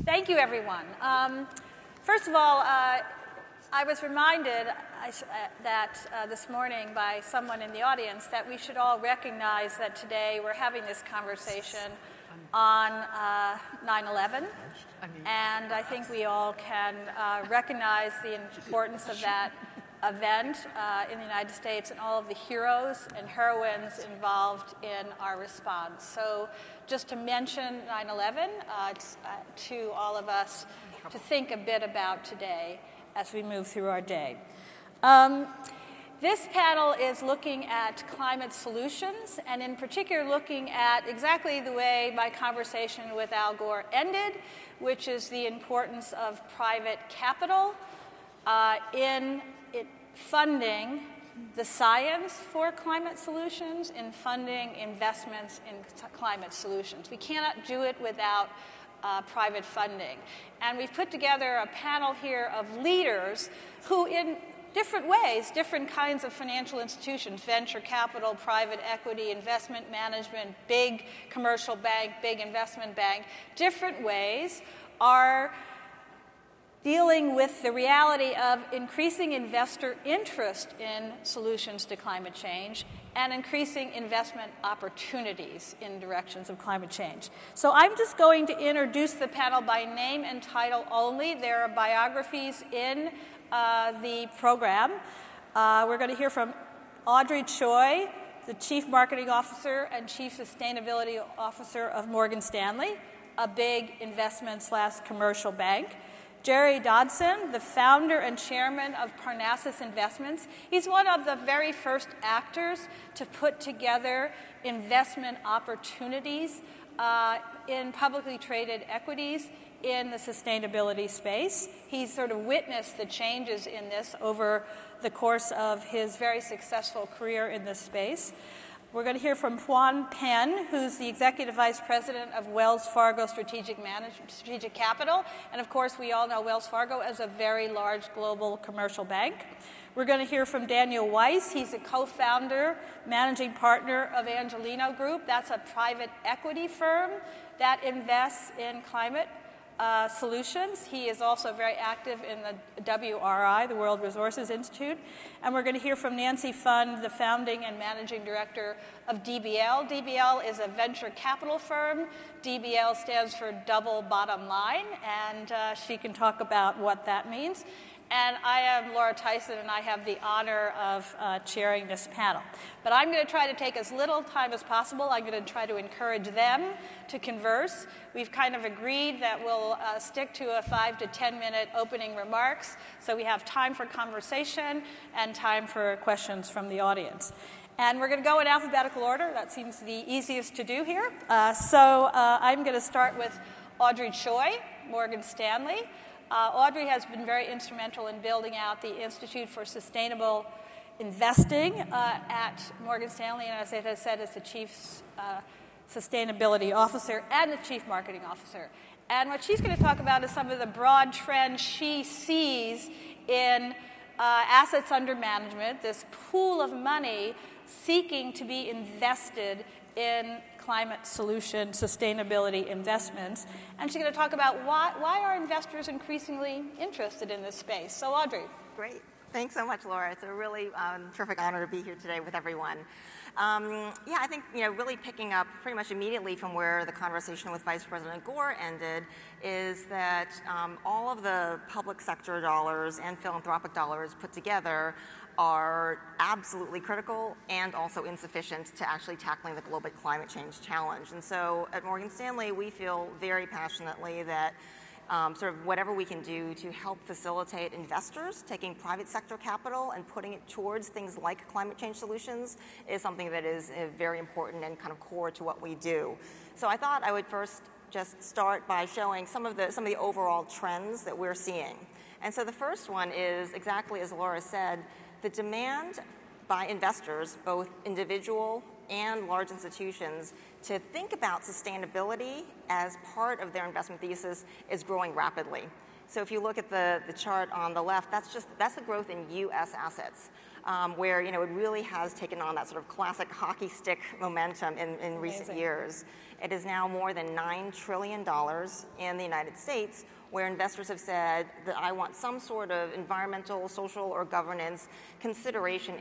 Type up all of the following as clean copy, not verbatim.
Thank you, everyone. First of all, I was reminded that this morning by someone in the audience that we should all recognize that today we're having this conversation on 9/11, and I think we all can recognize the importance of that event in the United States and all of the heroes and heroines involved in our response. So just to mention 9/11 to all of us to think a bit about today as we move through our day. This panel is looking at climate solutions, and in particular looking at exactly the way my conversation with Al Gore ended, which is the importance of private capital in funding the science for climate solutions, in funding investments in climate solutions. We cannot do it without private funding. And we've put together a panel here of leaders who, in different ways, different kinds of financial institutions, venture capital, private equity, investment management, big commercial bank, big investment bank, different ways are dealing with the reality of increasing investor interest in solutions to climate change and increasing investment opportunities in directions of climate change. So I'm just going to introduce the panel by name and title only. There are biographies in the program. We're going to hear from Audrey Choi, the Chief Marketing Officer and Chief Sustainability Officer of Morgan Stanley, a big investment/commercial bank. Jerome Dodson, the founder and chairman of Parnassus Investments. He's one of the very first actors to put together investment opportunities in publicly traded equities in the sustainability space. He's sort of witnessed the changes in this over the course of his very successful career in this space. We're going to hear from Pfund, Penn, who's the Executive Vice President of Wells Fargo Strategic Capital. And of course, we all know Wells Fargo as a very large global commercial bank. We're going to hear from Daniel Weiss. He's a co-founder, managing partner of Angeleno Group. That's a private equity firm that invests in climate solutions. He is also very active in the WRI, the World Resources Institute. And we're going to hear from Nancy Pfund, the founding and managing director of DBL. DBL is a venture capital firm. DBL stands for double bottom line, and she can talk about what that means. And I am Laura Tyson, and I have the honor of chairing this panel. But I'm going to try to take as little time as possible. I'm going to try to encourage them to converse. We've kind of agreed that we'll stick to a 5 to 10 minute opening remarks, so we have time for conversation and time for questions from the audience. And we're going to go in alphabetical order. That seems the easiest to do here. So I'm going to start with Audrey Choi, Morgan Stanley. Audrey has been very instrumental in building out the Institute for Sustainable Investing at Morgan Stanley, and as I said, is the Chief Sustainability Officer and the Chief Marketing Officer. And what she's going to talk about is some of the broad trends she sees in assets under management, this pool of money seeking to be invested in climate solution, sustainability investments. And she's going to talk about why are investors increasingly interested in this space. So Audrey. Great. Thanks so much, Laura. It's a really terrific honor to be here today with everyone. Yeah, I think, really picking up pretty much immediately from where the conversation with Vice President Gore ended is that all of the public sector dollars and philanthropic dollars put together are absolutely critical and also insufficient to actually tackling the global climate change challenge. And so at Morgan Stanley, we feel very passionately that sort of whatever we can do to help facilitate investors taking private sector capital and putting it towards things like climate change solutions is something that is very important and kind of core to what we do. So I thought I would first just start by showing some of the overall trends that we're seeing. And so the first one is exactly as Laura said, the demand by investors, both individual and large institutions, to think about sustainability as part of their investment thesis is growing rapidly. So if you look at the chart on the left, that's the growth in U.S. assets, where it really has taken on that sort of classic hockey stick momentum in recent years. It is now more than $9 trillion in the United States, where investors have said that I want some sort of environmental, social, or governance consideration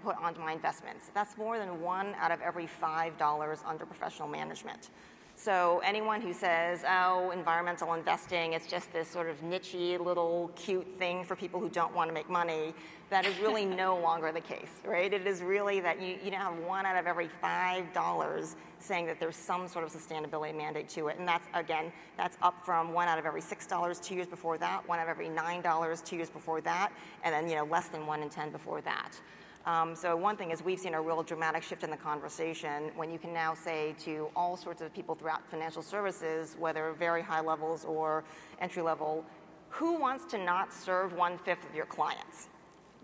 put onto my investments. That's more than 1 out of every $5 under professional management. So anyone who says, oh, environmental investing, it's just this sort of niche-y little cute thing for people who don't want to make money, that is really no longer the case, right? It is really that you now have 1 out of every $5 saying that there's some sort of sustainability mandate to it. And that's, again, that's up from 1 out of every $6 2 years before that, 1 out of every $9 2 years before that, and then less than 1 in 10 before that. So one thing is we've seen a real dramatic shift in the conversation when you can now say to all sorts of people throughout financial services, whether very high levels or entry level, who wants to not serve 1/5 of your clients?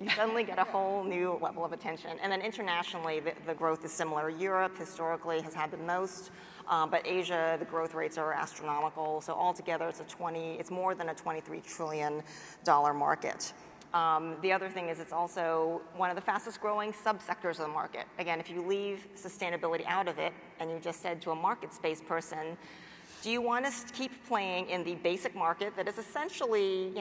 You suddenly get a whole new level of attention. And then internationally, the growth is similar. Europe historically has had the most, but Asia, the growth rates are astronomical. So altogether, it's more than a $23 trillion market. The other thing is it's also one of the fastest growing subsectors of the market. Again, if you leave sustainability out of it and you just said to a market space person, do you want to keep playing in the basic market that is essentially,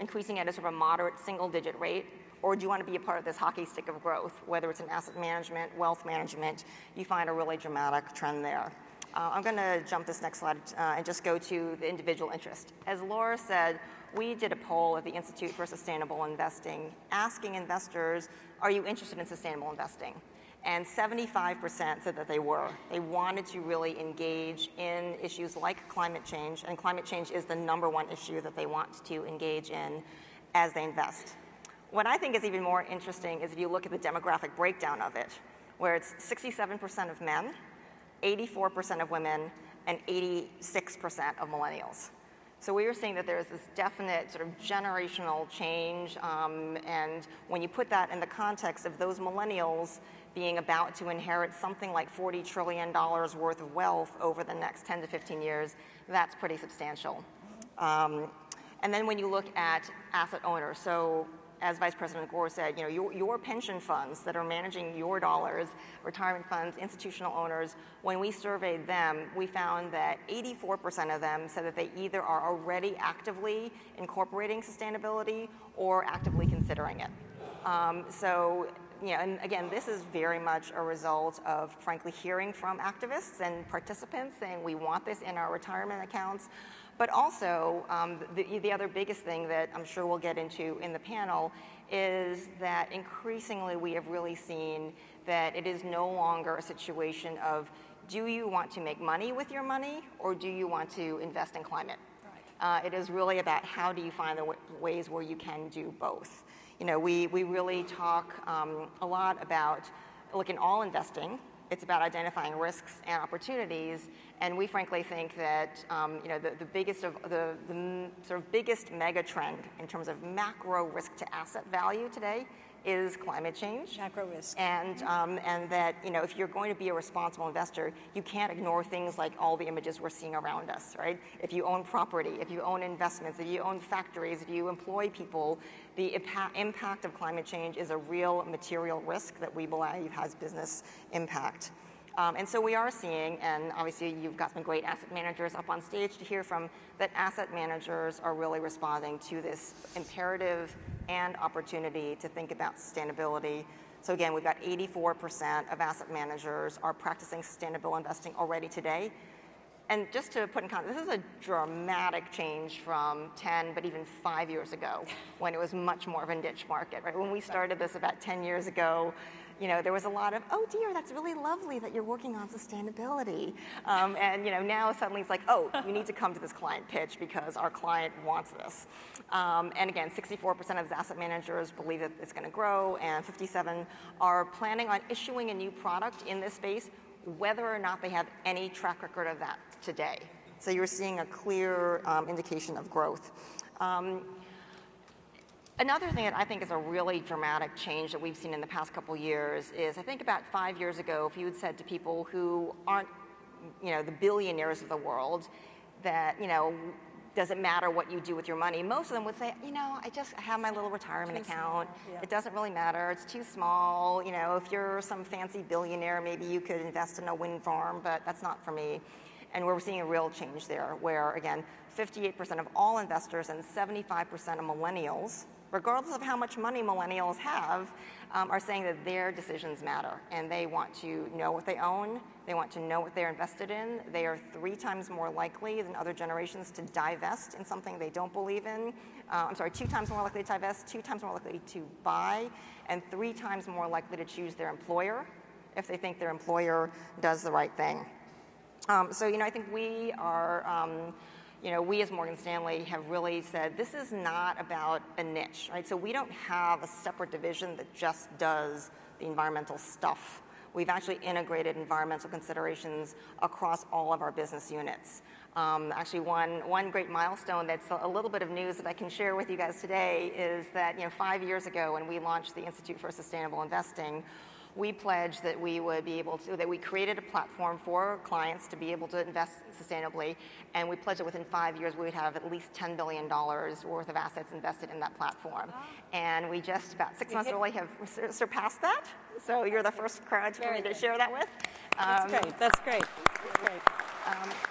increasing at a sort of a moderate single-digit rate, or do you want to be a part of this hockey stick of growth, whether it's in asset management, wealth management? You find a really dramatic trend there. I'm going to jump this next slide and just go to the individual interest. As Laura said, we did a poll at the Institute for Sustainable Investing asking investors, are you interested in sustainable investing? And 75% said that they were. They wanted to really engage in issues like climate change, and climate change is the #1 issue that they want to engage in as they invest. What I think is even more interesting is if you look at the demographic breakdown of it, where it's 67% of men, 84% of women, and 86% of millennials. So we are seeing that there's this definite sort of generational change, and when you put that in the context of those millennials being about to inherit something like $40 trillion worth of wealth over the next 10 to 15 years, that's pretty substantial. And then when you look at asset owners, so as Vice President Gore said, your pension funds that are managing your dollars, retirement funds, institutional owners, when we surveyed them, we found that 84% of them said that they either are already actively incorporating sustainability or actively considering it. And again, this is very much a result of, frankly, hearing from activists and participants saying we want this in our retirement accounts. But also, the other biggest thing that I'm sure we'll get into in the panel is that increasingly we have really seen that it is no longer a situation of do you want to make money with your money or do you want to invest in climate? Right. It is really about how do you find the ways where you can do both. We really talk a lot about, look, in all investing, it's about identifying risks and opportunities, and we frankly think that the biggest mega trend in terms of macro risk to asset value today is climate change. Macro risk. And that if you're going to be a responsible investor, you can't ignore things like all the images we're seeing around us, right? If you own property, if you own investments, if you own factories, if you employ people, the impact of climate change is a real material risk that we believe has business impact. And so we are seeing, and obviously you've got some great asset managers up on stage to hear from, that asset managers are really responding to this imperative and opportunity to think about sustainability. So again, we've got 84% of asset managers are practicing sustainable investing already today. And just to put in context, this is a dramatic change from 10, but even 5 years ago, when it was much more of a niche market, right? When we started this about 10 years ago, there was a lot of, oh dear, that's really lovely that you're working on sustainability. And now suddenly it's like, oh, you need to come to this client pitch because our client wants this. And again, 64% of the asset managers believe that it's going to grow, and 57 are planning on issuing a new product in this space, whether or not they have any track record of that today. So you're seeing a clear indication of growth. Another thing that I think is a really dramatic change that we've seen in the past couple years is, I think about 5 years ago, if you had said to people who aren't, the billionaires of the world, that, does it matter what you do with your money? Most of them would say, I just have my little retirement account. Yeah. It doesn't really matter. It's too small. If you're some fancy billionaire, maybe you could invest in a wind farm, but that's not for me. And we're seeing a real change there where, again, 58% of all investors and 75% of millennials, regardless of how much money millennials have, are saying that their decisions matter. And they want to know what they own. They want to know what they're invested in. They are 3 times more likely than other generations to divest in something they don't believe in. 2 times more likely to divest, 2 times more likely to buy, and 3 times more likely to choose their employer if they think their employer does the right thing. I think we are, we as Morgan Stanley have really said this is not about a niche, right? So we don't have a separate division that just does the environmental stuff. We've actually integrated environmental considerations across all of our business units. Actually, one great milestone that's a little bit of news that I can share with you guys today is that 5 years ago when we launched the Institute for Sustainable Investing, we pledged that we would be able to, that we created a platform for clients to be able to invest sustainably, and we pledged that within 5 years we would have at least $10 billion worth of assets invested in that platform. Wow. And we just about 6 months early have surpassed that. So you're the first crowd for me to share that with. That's great. That's great.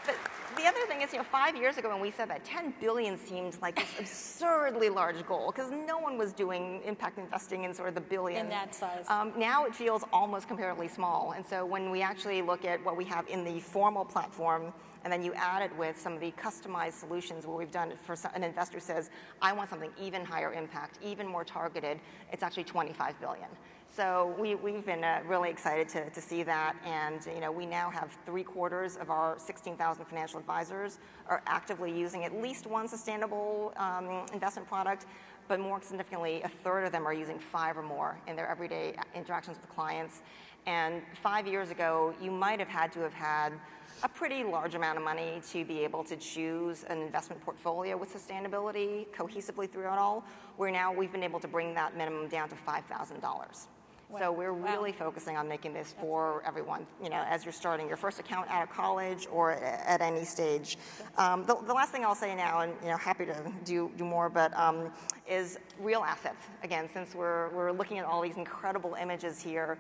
But the other thing is, 5 years ago when we said that, 10 billion seemed like this absurdly large goal because no one was doing impact investing in sort of the billions. In that size. Now it feels almost comparably small. And so when we actually look at what we have in the formal platform, and then you add it with some of the customized solutions where we've done it for an investor says, I want something even higher impact, even more targeted, it's actually 25 billion. So we've been really excited to see that, and we now have 3/4 of our 16,000 financial advisors are actively using at least one sustainable investment product, but more significantly, 1/3 of them are using 5 or more in their everyday interactions with clients. And 5 years ago, you might have had to have had a pretty large amount of money to be able to choose an investment portfolio with sustainability cohesively throughout all, where now we've been able to bring that minimum down to $5,000. Wow. So we're really focusing on making this for everyone, as you're starting your first account out of college or at any stage. The last thing I'll say now, and happy to do more, but is real assets. Again, since we're looking at all these incredible images here,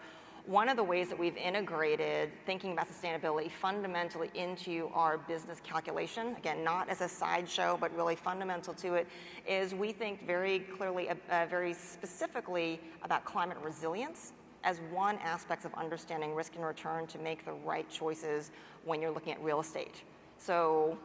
one of the ways that we've integrated thinking about sustainability fundamentally into our business calculation, again, not as a sideshow, but really fundamental to it, is we think very clearly, very specifically about climate resilience as one aspect of understanding risk and return to make the right choices when you're looking at real estate. So,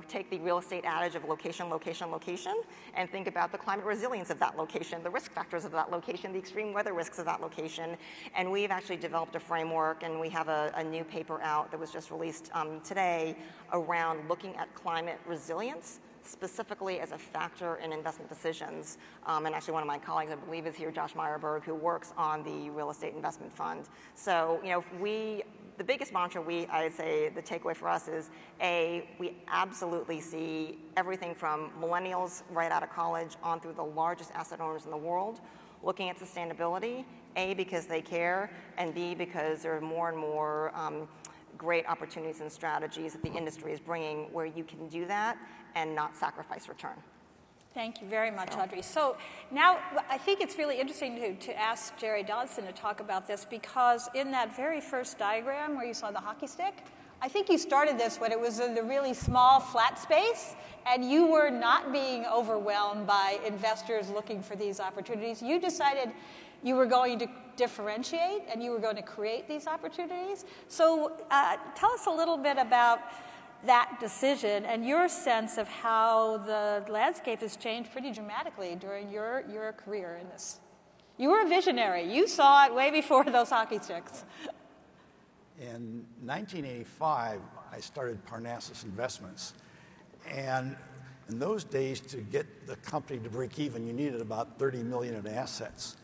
take the real estate adage of location, location, location, and think about the climate resilience of that location, the risk factors of that location, the extreme weather risks of that location. And we've actually developed a framework, and we have a new paper out that was just released today around looking at climate resilience, specifically as a factor in investment decisions. And actually one of my colleagues, I believe, is here, Josh Meyerberg, who works on the real estate investment fund. So, the biggest mantra I'd say the takeaway for us is, A, we absolutely see everything from millennials right out of college on through the largest asset owners in the world looking at sustainability, A, because they care, and B, because there are more and more great opportunities and strategies that the industry is bringing where you can do that and not sacrifice return. Thank you very much, Audrey. So now I think it's really interesting to ask Jerry Dodson to talk about this, because in that very first diagram where you saw the hockey stick, I think you started this when it was in the really small flat space and you were not being overwhelmed by investors looking for these opportunities. You decided you were going to differentiate and you were going to create these opportunities. So tell us a little bit about that decision and your sense of how the landscape has changed pretty dramatically during your career in this. You were a visionary. You saw it way before those hockey sticks. In 1985, I started Parnassus Investments. And in those days, to get the company to break even, you needed about 30 million in assets.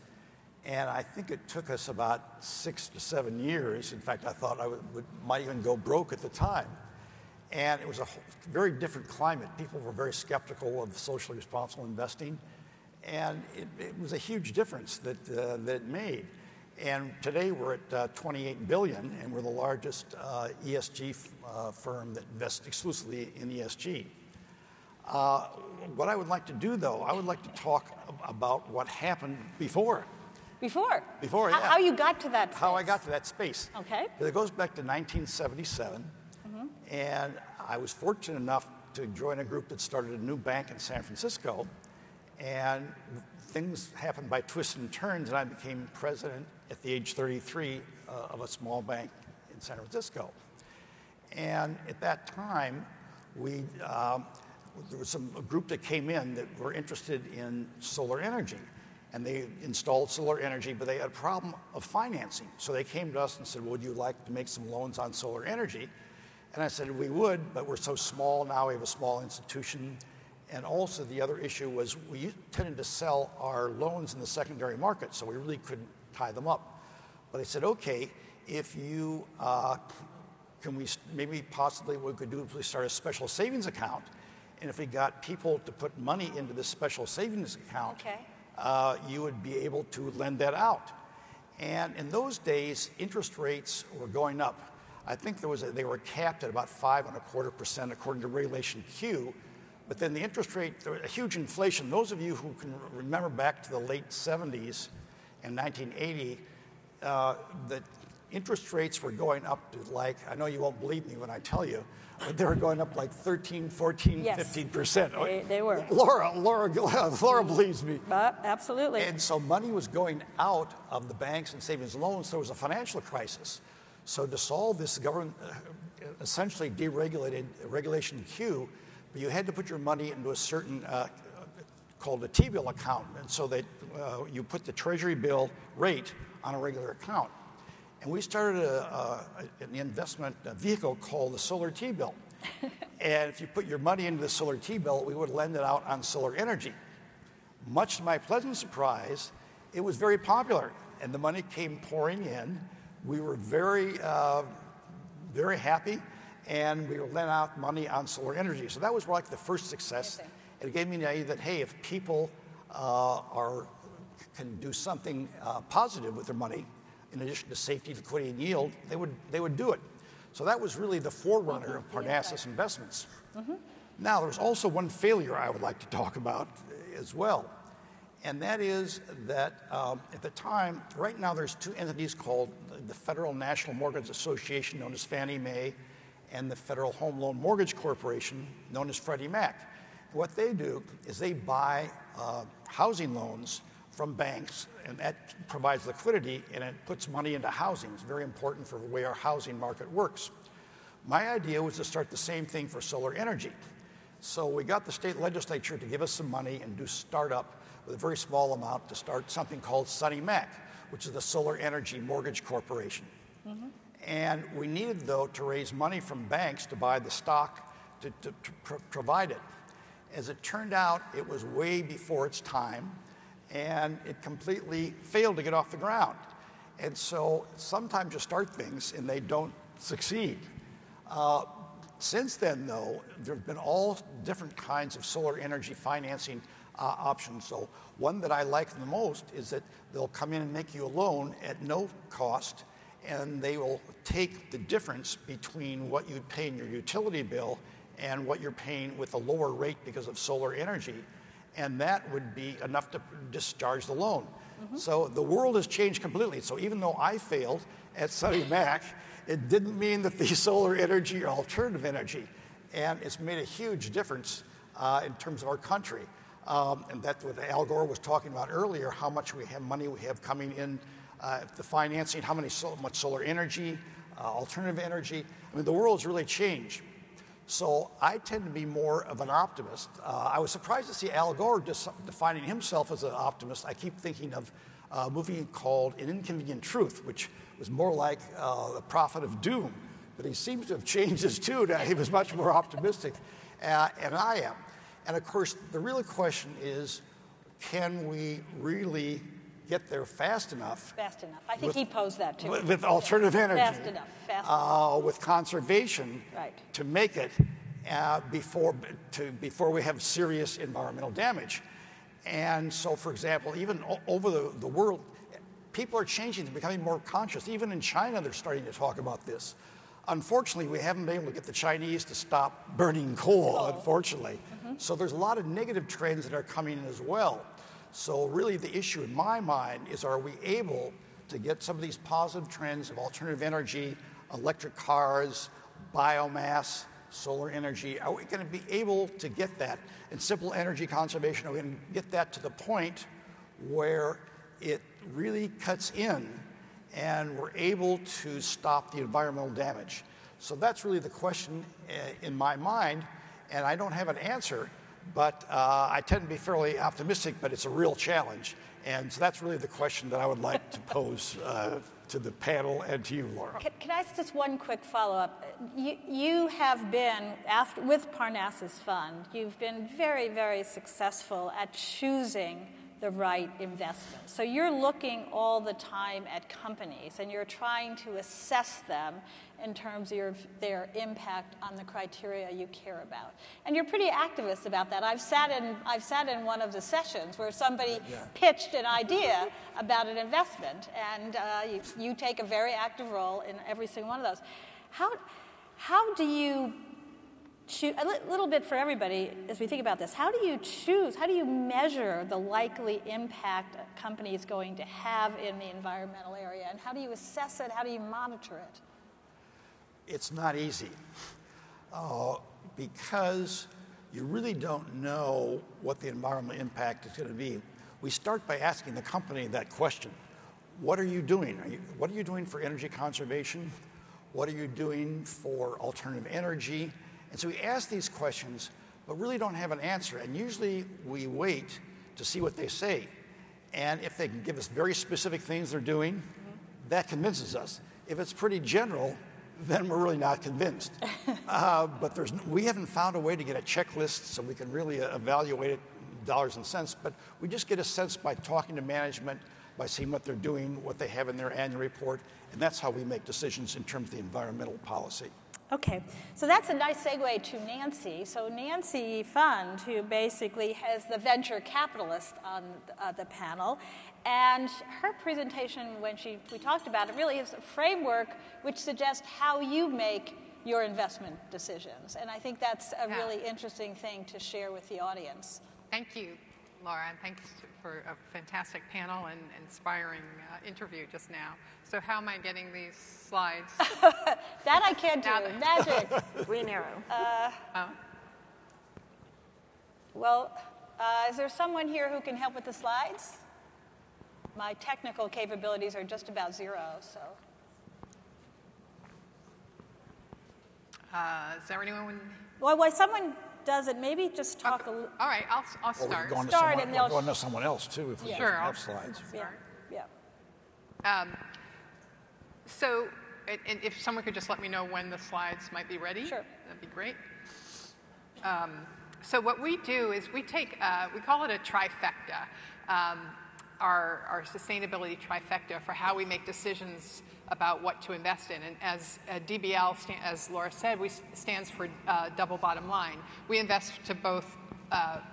And I think it took us about 6 to 7 years. In fact, I thought I might even go broke at the time. And it was a very different climate. People were very skeptical of socially responsible investing. And it was a huge difference that it made. And today we're at 28 billion, and we're the largest ESG firm that invests exclusively in ESG. What I would like to do, though, I would like to talk about what happened before. Before, yeah. How you got to that space. How I got to that space. Okay. It goes back to 1977, and I was fortunate enough to join a group that started a new bank in San Francisco, and things happened by twists and turns, and I became president at the age 33 of a small bank in San Francisco. And at that time, there was a group that came in that were interested in solar energy. And they installed solar energy, but they had a problem of financing. So they came to us and said, well, would you like to make some loans on solar energy? And I said, we would, but we're so small now, we have a small institution. And also the other issue was we tended to sell our loans in the secondary market, so we really couldn't tie them up. But I said, okay, if you, can we maybe possibly what we could do is start a special savings account. And if we got people to put money into this special savings account, you would be able to lend that out. And in those days, interest rates were going up. I think they were capped at about 5.25% according to Regulation Q. But then the interest rate, there was a huge inflation. Those of you who can remember back to the late 70s and 1980, the interest rates were going up to like, I know you won't believe me when I tell you, but they were going up like 13, 14, yes. 15%. They were. Laura believes me. Absolutely. And so money was going out of the banks and savings loans. There was a financial crisis. So to solve this, the government essentially deregulated Regulation Q, but you had to put your money into a certain, called a T-bill account. And so that you put the Treasury bill rate on a regular account. And we started an investment vehicle called the Solar T-bill. And if you put your money into the Solar T-bill, we would lend it out on solar energy. Much to my pleasant surprise, it was very popular, and the money came pouring in. We were very, very happy, and we lent out money on solar energy. So that was like the first success. And it gave me the idea that, hey, if people can do something positive with their money, in addition to safety, liquidity, and yield, they would do it. So that was really the forerunner of Parnassus Investments. Now, there's also one failure I would like to talk about as well. And that is that at the time, right now there's two entities called the Federal National Mortgage Association, known as Fannie Mae, and the Federal Home Loan Mortgage Corporation, known as Freddie Mac. What they do is they buy housing loans from banks, and that provides liquidity, and it puts money into housing. It's very important for the way our housing market works. My idea was to start the same thing for solar energy. So we got the state legislature to give us some money and do startup with a very small amount to start something called Sonny Mac, which is the Solar Energy Mortgage Corporation. And we needed, though, to raise money from banks to buy the stock to provide it. As it turned out, it was way before its time, and it completely failed to get off the ground. And so sometimes you start things and they don't succeed. Since then, though, there have been all different kinds of solar energy financing options. So one that I like the most is that they'll come in and make you a loan at no cost, and they will take the difference between what you'd pay in your utility bill and what you're paying with a lower rate because of solar energy. And that would be enough to discharge the loan. So the world has changed completely. So even though I failed at Sonny Mac, it didn't mean that the solar energy or alternative energy. And it's made a huge difference in terms of our country. And that's what Al Gore was talking about earlier, how much money we have coming in, the financing, much solar energy, alternative energy. I mean, the world's really changed. So I tend to be more of an optimist. I was surprised to see Al Gore defining himself as an optimist. I keep thinking of a movie called An Inconvenient Truth, which was more like the Prophet of Doom. But he seems to have changed his tune. He was much more optimistic, and I am. And of course, the real question is, can we really get there fast enough? Fast enough. I think he posed that too. With alternative energy. Fast enough. With conservation, right, to make it before we have serious environmental damage. And so, for example, even over the world, people are changing, they're becoming more conscious. Even in China, they're starting to talk about this. Unfortunately, we haven't been able to get the Chinese to stop burning coal, unfortunately. So there's a lot of negative trends that are coming in as well. So really the issue in my mind is, are we able to get some of these positive trends of alternative energy, electric cars, biomass, solar energy? Are we going to be able to get that? And simple energy conservation, are we going to get that to the point where it really cuts in and we're able to stop the environmental damage? So that's really the question in my mind, and I don't have an answer, but I tend to be fairly optimistic, but it's a real challenge. And so that's really the question that I would like to pose to the panel and to you, Laura. Can I ask just one quick follow-up? You have been, with Parnassus Pfund, you've been very, very successful at choosing the right investment. So you're looking all the time at companies, and you're trying to assess them in terms of their impact on the criteria you care about. And you're pretty activist about that. I've sat in one of the sessions where somebody pitched an idea about an investment, and you take a very active role in every single one of those. How do you choose, a little bit for everybody as we think about this, how do you choose, how do you measure the likely impact a company is going to have in the environmental area, and how do you assess it, how do you monitor it? It's not easy because you really don't know what the environmental impact is going to be. We start by asking the company that question. What are you doing? What are you doing for energy conservation? What are you doing for alternative energy? And so we ask these questions, but really don't have an answer. And usually we wait to see what they say. And if they can give us very specific things they're doing, that convinces us. If it's pretty general, then we're really not convinced. But we haven't found a way to get a checklist so we can really evaluate it dollars and cents. But we just get a sense by talking to management, by seeing what they're doing, what they have in their annual report. And that's how we make decisions in terms of the environmental policy. Okay, so that's a nice segue to Nancy. So Nancy Pfund, who basically has the venture capitalist on the panel, and her presentation, when we talked about it, really is a framework which suggests how you make your investment decisions. And I think that's a really interesting thing to share with the audience. Thank you, Laura, and thanks for a fantastic panel and inspiring interview just now. So how am I getting these slides? That I can't do. Magic. Green arrow. Well, is there someone here who can help with the slides? My technical capabilities are just about zero, so. Is there anyone? Well, while someone does it, maybe just talk a little. All right, I'll start. We'll go on to someone else, too, if we have slides. Yeah. So, and if someone could just let me know when the slides might be ready. Sure. That'd be great. So what we do is we take, we call it a trifecta, our sustainability trifecta for how we make decisions about what to invest in. And as DBL, as Laura said, stands for double bottom line. We invest to both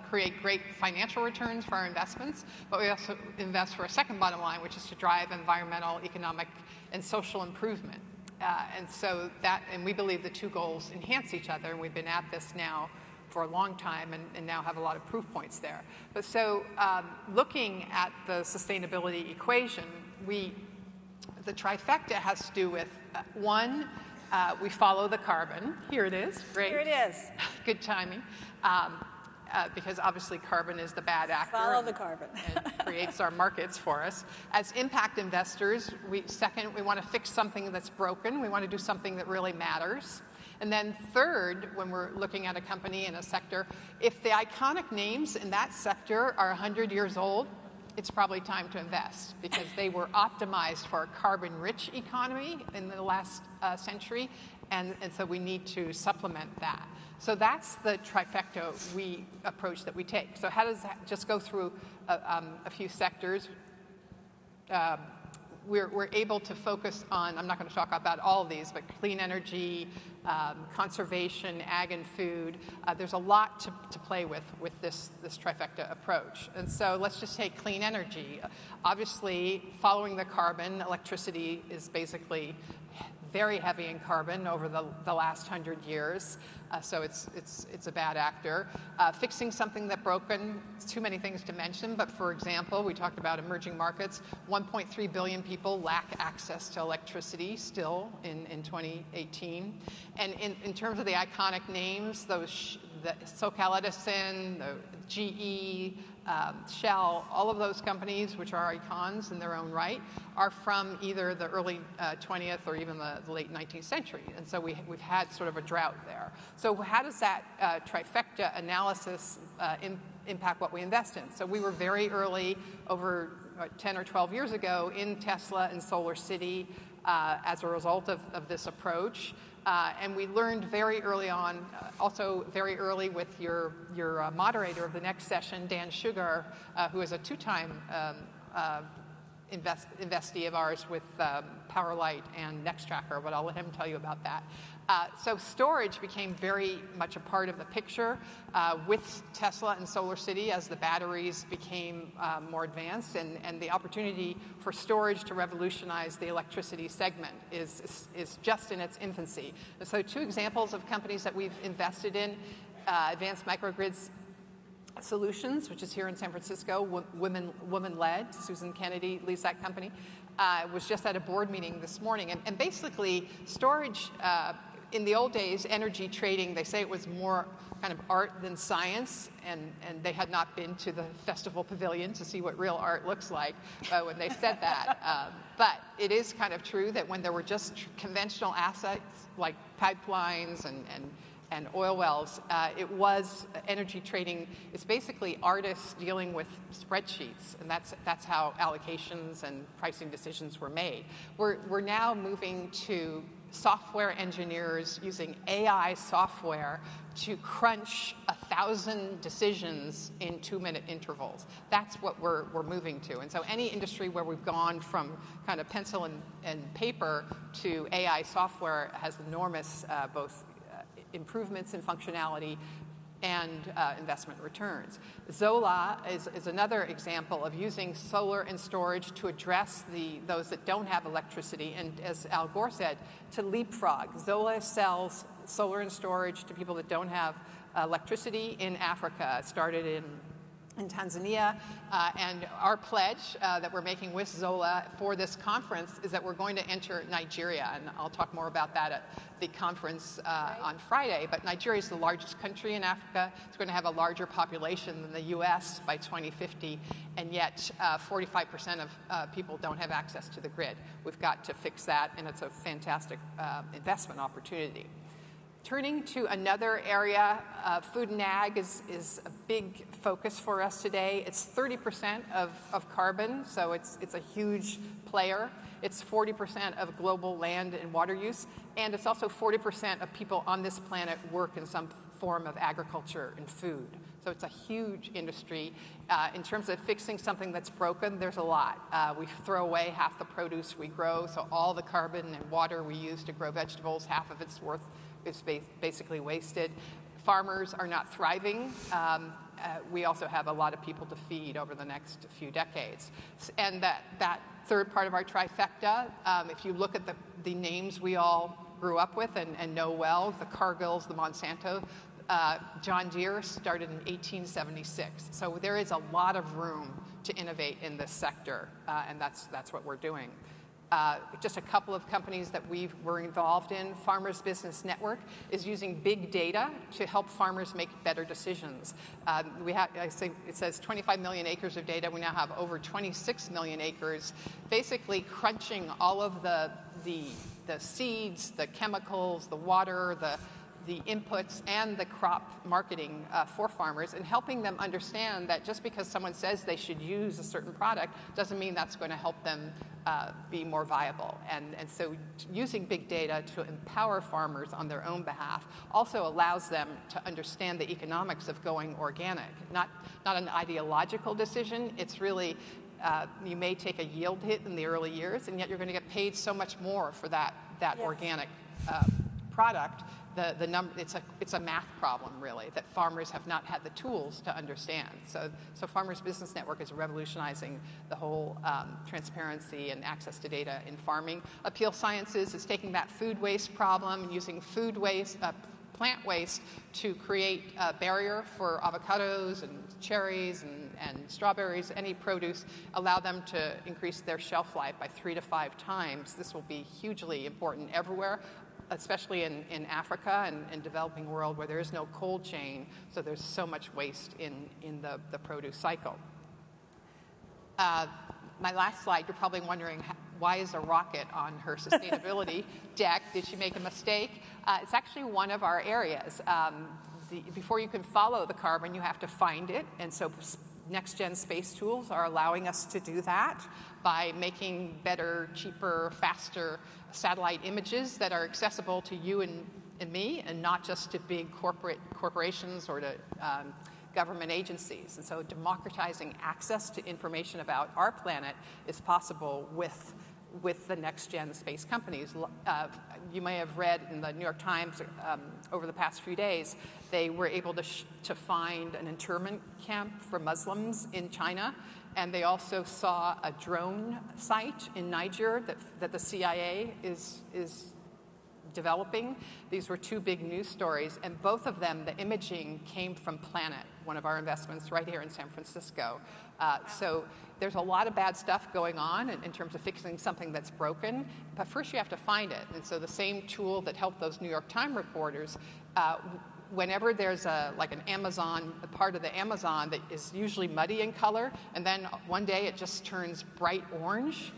create great financial returns for our investments, but we also invest for a second bottom line, which is to drive environmental, economic, and social improvement. And we believe the two goals enhance each other, and we've been at this now for a long time and now have a lot of proof points there. But so looking at the sustainability equation, the trifecta has to do with, one, we follow the carbon. Here it is. Great. Here it is. Good timing. Because obviously carbon is the bad actor. Follow the carbon. And creates our markets for us. As impact investors, we want to fix something that's broken. We want to do something that really matters. And then third, when we're looking at a company in a sector, if the iconic names in that sector are 100 years old, it's probably time to invest because they were optimized for a carbon-rich economy in the last century, and so we need to supplement that. So that's the trifecta approach that we take. So how does that just go through a few sectors? We're able to focus on, I'm not going to talk about all of these, but clean energy, conservation, ag and food. There's a lot to play with this trifecta approach. And so let's just take clean energy. Obviously, following the carbon, electricity is basically very heavy in carbon over the last 100 years. So it's a bad actor. Fixing something that's broken, too many things to mention, but for example, we talked about emerging markets. 1.3 billion people lack access to electricity still in 2018. And in terms of the iconic names, the SoCal Edison, the GE, Shell, all of those companies, which are icons in their own right, are from either the early 20th or even the late 19th century. And so we've had sort of a drought there. So how does that trifecta analysis impact what we invest in? So we were very early, over 10 or 12 years ago, in Tesla and Solar City as a result of this approach. And we learned very early on, also very early with your moderator of the next session, Dan Sugar, who is a two-time investee of ours with Powerlight and Nextracker, but I'll let him tell you about that. So storage became very much a part of the picture with Tesla and Solar City as the batteries became more advanced, and the opportunity for storage to revolutionize the electricity segment is just in its infancy. And so two examples of companies that we've invested in, Advanced Microgrids Solutions, which is here in San Francisco, women-led. Susan Kennedy leads that company. Was just at a board meeting this morning. And basically, storage, in the old days, energy trading, they say it was more kind of art than science, and they had not been to the Festival Pavilion to see what real art looks like when they said that. But it is kind of true that when there were just conventional assets like pipelines and oil wells, it was energy trading. It's basically artists dealing with spreadsheets, and that's how allocations and pricing decisions were made. We're now moving to software engineers using AI software to crunch 1,000 decisions in 2-minute intervals. That's what we're moving to. And so any industry where we've gone from kind of pencil and paper to AI software has enormous both improvements in functionality and investment returns. Zola is another example of using solar and storage to address those that don't have electricity, and as Al Gore said, to leapfrog. Zola sells solar and storage to people that don't have electricity in Africa. It started in Tanzania, and our pledge that we're making with Zola for this conference is that we're going to enter Nigeria, and I'll talk more about that at the conference on Friday. But Nigeria is the largest country in Africa. It's going to have a larger population than the US by 2050, and yet 45% of people don't have access to the grid. We've got to fix that, and it's a fantastic investment opportunity. Turning to another area, food and ag is a big focus for us today. It's 30% of carbon, so it's a huge player. It's 40% of global land and water use, and it's also 40% of people on this planet work in some form of agriculture and food. So it's a huge industry. In terms of fixing something that's broken, there's a lot. We throw away half the produce we grow, so all the carbon and water we use to grow vegetables, half of it's worth is basically wasted. Farmers are not thriving. We also have a lot of people to feed over the next few decades. And that third part of our trifecta, if you look at the names we all grew up with and know well, the Cargills, the Monsanto, John Deere started in 1876. So there is a lot of room to innovate in this sector, and that's what we're doing. Just a couple of companies that we're involved in. Farmers Business Network is using big data to help farmers make better decisions. It says 25 million acres of data. We now have over 26 million acres, basically crunching all of the seeds, the chemicals, the water, the inputs, and the crop marketing for farmers, and helping them understand that just because someone says they should use a certain product doesn't mean that's going to help them be more viable. And so using big data to empower farmers on their own behalf also allows them to understand the economics of going organic. Not an ideological decision. It's really, you may take a yield hit in the early years, and yet you're going to get paid so much more for that yes. organic product. it's a math problem, really, that farmers have not had the tools to understand. So Farmers Business Network is revolutionizing the whole transparency and access to data in farming. Appeal Sciences is taking that food waste problem and using food waste, plant waste, to create a barrier for avocados and cherries and strawberries, any produce, allow them to increase their shelf life by 3 to 5 times. This will be hugely important everywhere, especially in Africa and developing world where there is no cold chain, so there's so much waste in the produce cycle. My last slide, you're probably wondering, why is a rocket on her sustainability deck? Did she make a mistake? It's actually one of our areas. Before you can follow the carbon, you have to find it, and so next-gen space tools are allowing us to do that by making better, cheaper, faster satellite images that are accessible to you and me, and not just to big corporations or to government agencies. And so democratizing access to information about our planet is possible with the next-gen space companies. You may have read in the New York Times over the past few days, they were able to find an internment camp for Muslims in China, and they also saw a drone site in Niger that the CIA is developing. These were 2 big news stories, and both of them, the imaging came from Planet, one of our investments right here in San Francisco. So there's a lot of bad stuff going on in terms of fixing something that's broken, but first you have to find it. And so the same tool that helped those New York Times reporters, whenever there's a part of the Amazon that is usually muddy in color, and then one day it just turns bright orange,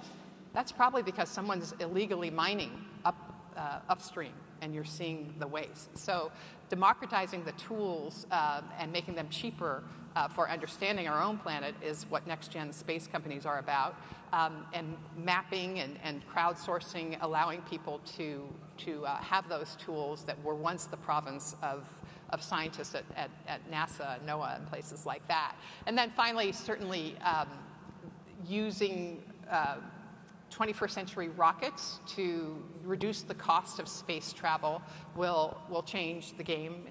that's probably because someone's illegally mining upstream, and you're seeing the waste. So democratizing the tools and making them cheaper for understanding our own planet is what next-gen space companies are about, and mapping and crowdsourcing, allowing people to have those tools that were once the province of scientists at NASA, NOAA, and places like that. And then finally, certainly using 21st century rockets to reduce the cost of space travel will change the game.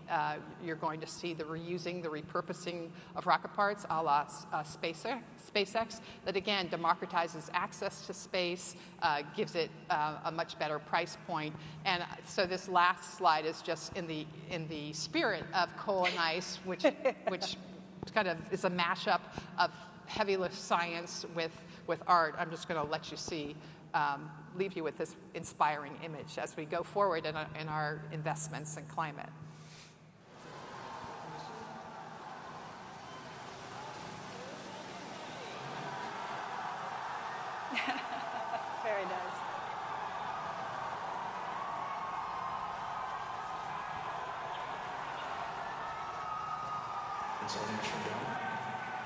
You're going to see the reusing, the repurposing of rocket parts a la SpaceX, that again democratizes access to space, gives it a much better price point. And so this last slide is just in the spirit of Coal and Ice, which kind of is a mashup of heavy lift science with art. I'm just going to let you see, leave you with this inspiring image as we go forward in our investments in climate. Very nice. Consolidation down.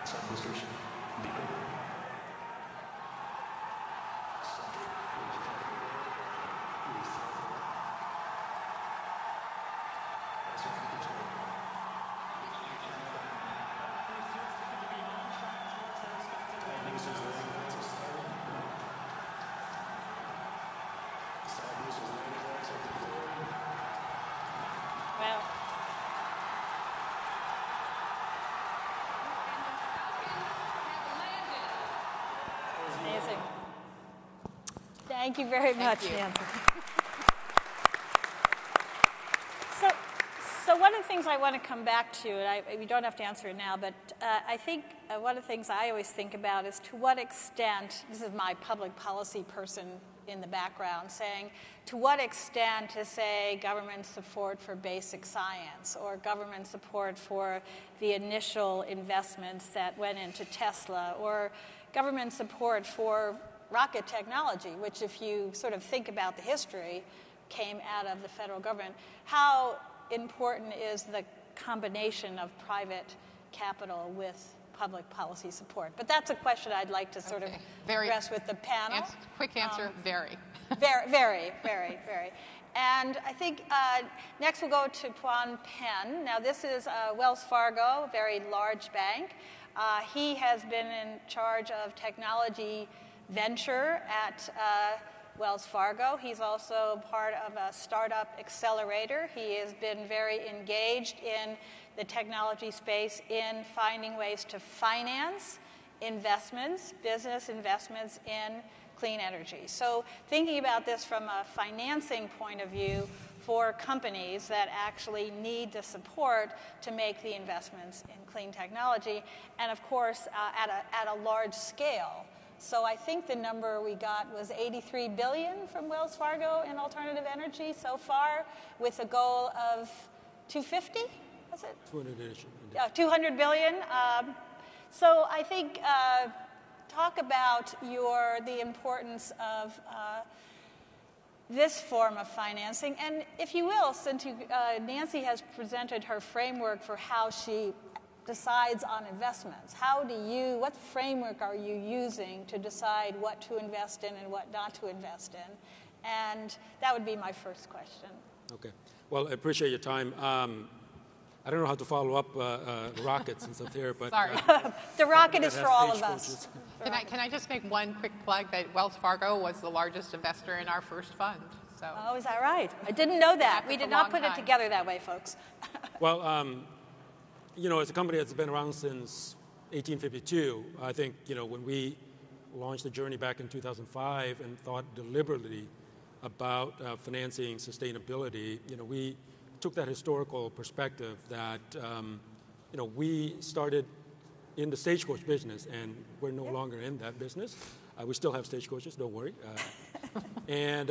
Some boosters deeper. Well, amazing. Thank you very much, Nancy. So one of the things I want to come back to, and we don't have to answer it now, but I think one of the things I always think about is to what extent, this is my public policy person in the background saying, to what extent to say government support for basic science or government support for the initial investments that went into Tesla or government support for rocket technology, which if you sort of think about the history, came out of the federal government. How important is the combination of private capital with public policy support? But that's a question I'd like to sort of address with the panel. Quick answer, very. Very. And I think next we'll go to Puon Penn. Now this is Wells Fargo, a very large bank. He has been in charge of technology venture at Wells Fargo. He's also part of a startup accelerator. He has been very engaged in the technology space in finding ways to finance investments, business investments in clean energy. So thinking about this from a financing point of view for companies that actually need the support to make the investments in clean technology, and of course at a large scale. So I think the number we got was $83 billion from Wells Fargo in alternative energy so far, with a goal of 250, was it? 200-ish. Yeah, 200 billion. So I think talk about the importance of this form of financing, and if you will, since Nancy has presented her framework for how she decides on investments, what framework are you using to decide what to invest in and what not to invest in? And that would be my first question. Okay. Well, I appreciate your time. I don't know how to follow up rockets and stuff here, but sorry. The rocket is for all of us. Can I just make one quick plug that Wells Fargo was the largest investor in our first fund? So. Oh, is that right? I didn't know that. We did not put it together that way, folks. Well, it's a company that's been around since 1852. I think, when we launched the journey back in 2005 and thought deliberately about financing sustainability, we took that historical perspective that, we started in the stagecoach business, and we're no longer in that business. We still have stagecoaches, don't worry. And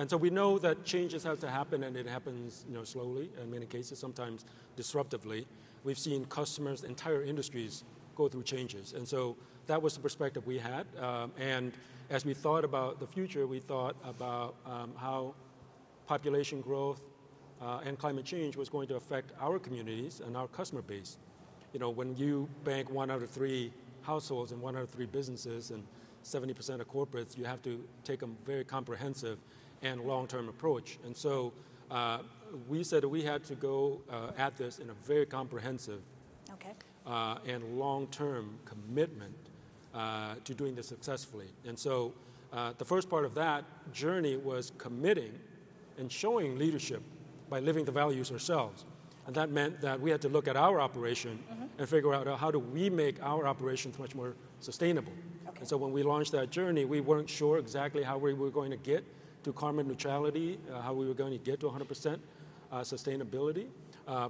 so we know that changes have to happen, and it happens, slowly, in many cases, sometimes disruptively. We've seen customers, entire industries go through changes. And so that was the perspective we had. And as we thought about the future, we thought about how population growth and climate change was going to affect our communities and our customer base. When you bank 1 out of 3 households and 1 out of 3 businesses and 70% of corporates, you have to take a very comprehensive and long-term approach. And so we said we had to go at this in a very comprehensive and long-term commitment to doing this successfully. And so the first part of that journey was committing and showing leadership by living the values ourselves. And that meant that we had to look at our operation and figure out how do we make our operations much more sustainable. Okay. And so when we launched that journey, we weren't sure exactly how we were going to get to carbon neutrality, how we were going to get to 100% sustainability.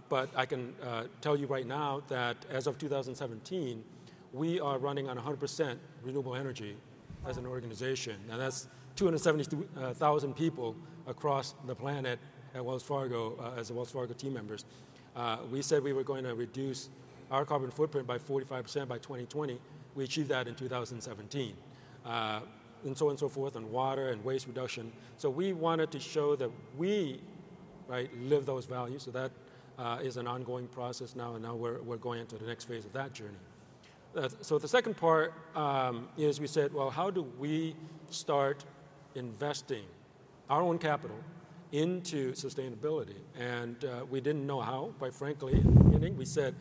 But I can tell you right now that as of 2017, we are running on 100% renewable energy as an organization. And that's 272,000 people across the planet at Wells Fargo as the Wells Fargo team members. We said we were going to reduce our carbon footprint by 45% by 2020. We achieved that in 2017. And so on and so forth, on water and waste reduction. So we wanted to show that we live those values. So that is an ongoing process now, and now we're going into the next phase of that journey. So the second part is we said, well, how do we start investing our own capital into sustainability? And we didn't know how, quite frankly, in the beginning. We said,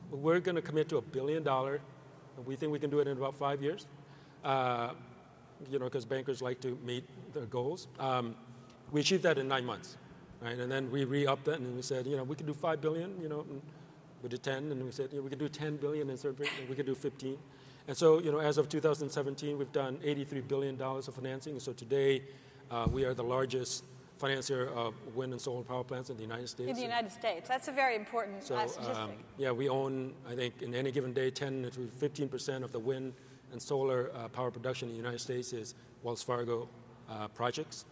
we're going to commit to $1 billion, and we think we can do it in about 5 years. Because bankers like to meet their goals. We achieved that in 9 months, right? And then we re-upped that, and we said, we could do $5 billion, and we did 10, and we said, we could do $10 billion, and we could do 15. And so, as of 2017, we've done $83 billion of financing. And so today, we are the largest financier of wind and solar power plants in the United States. In the United States. That's a very important statistic. We own, I think, in any given day, 10 to 15% of the wind and solar power production in the United States is Wells Fargo projects.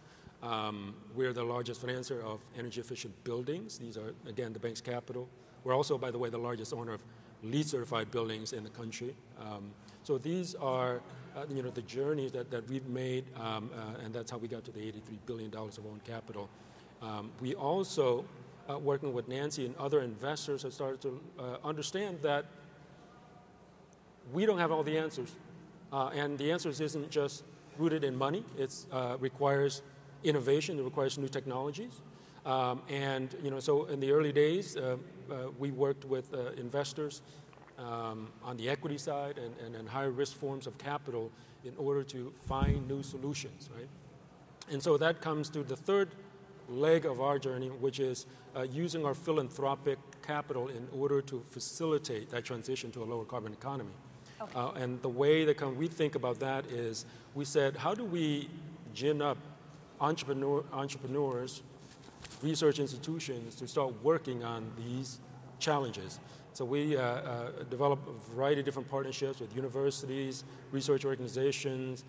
We're the largest financier of energy-efficient buildings. These are, again, the bank's capital. We're also, by the way, the largest owner of LEED-certified buildings in the country. So these are, the journeys that we've made, and that's how we got to the $83 billion of own capital. We also, working with Nancy and other investors, have started to understand that we don't have all the answers. And the answers isn't just rooted in money. It requires innovation. It requires new technologies. And so in the early days, we worked with investors on the equity side and higher risk forms of capital in order to find new solutions, right? And so that comes to the third leg of our journey, which is using our philanthropic capital in order to facilitate that transition to a lower carbon economy. Okay. And the way that we think about that is we said, how do we gin up entrepreneurs, research institutions to start working on these challenges? So we developed a variety of different partnerships with universities, research organizations,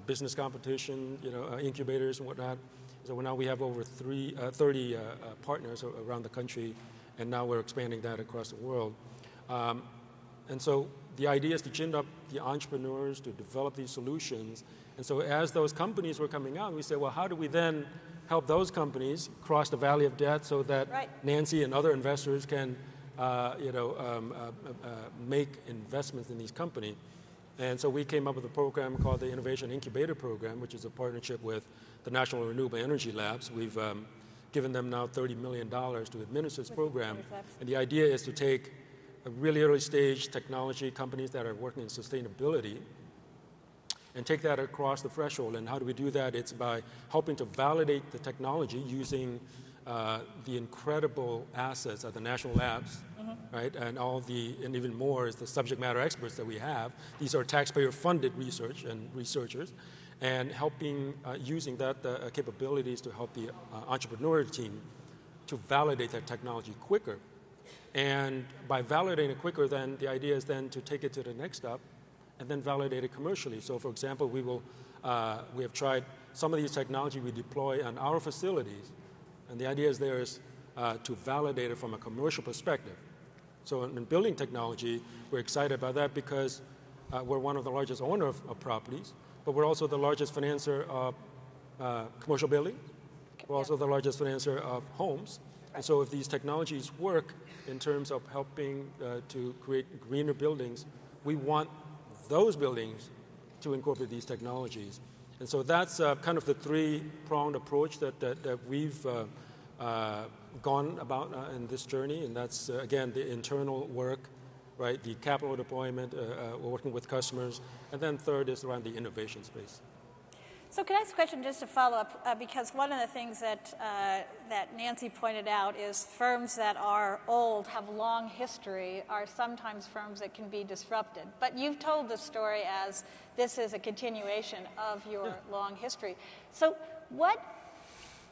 business competition, incubators and whatnot. So now we have over 30 partners around the country, and now we're expanding that across the world. And so the idea is to gin up the entrepreneurs to develop these solutions. And so as those companies were coming out, we said, well, how do we then help those companies cross the valley of death so that Nancy and other investors can make investments in these companies? And so we came up with a program called the Innovation Incubator Program, which is a partnership with the National Renewable Energy Labs. We've given them now $30 million to administer this program. And the idea is to take a really early stage technology companies that are working in sustainability and take that across the threshold. And how do we do that? It's by helping to validate the technology using the incredible assets at the national labs, right? And and even more is the subject matter experts that we have. These are taxpayer-funded research and researchers, and helping using that capabilities to help the entrepreneur team to validate that technology quicker. And by validating it quicker, then the idea is then to take it to the next step and then validate it commercially. So for example, we have tried some of these technology we deploy on our facilities, and the idea is there is to validate it from a commercial perspective. So in building technology, we're excited about that because we're one of the largest owners of properties, but we're also the largest financer of commercial buildings. We're also the largest financer of homes. And so if these technologies work in terms of helping to create greener buildings, we want those buildings to incorporate these technologies. And so that's kind of the three-pronged approach that we've gone about in this journey. And that's, again, the internal work, right? The capital deployment, working with customers. And then third is around the innovation space. So can I ask a question just to follow up? Because one of the things that Nancy pointed out is firms that are old, have long history, are sometimes firms that can be disrupted. But you've told the story as this is a continuation of your long history. So what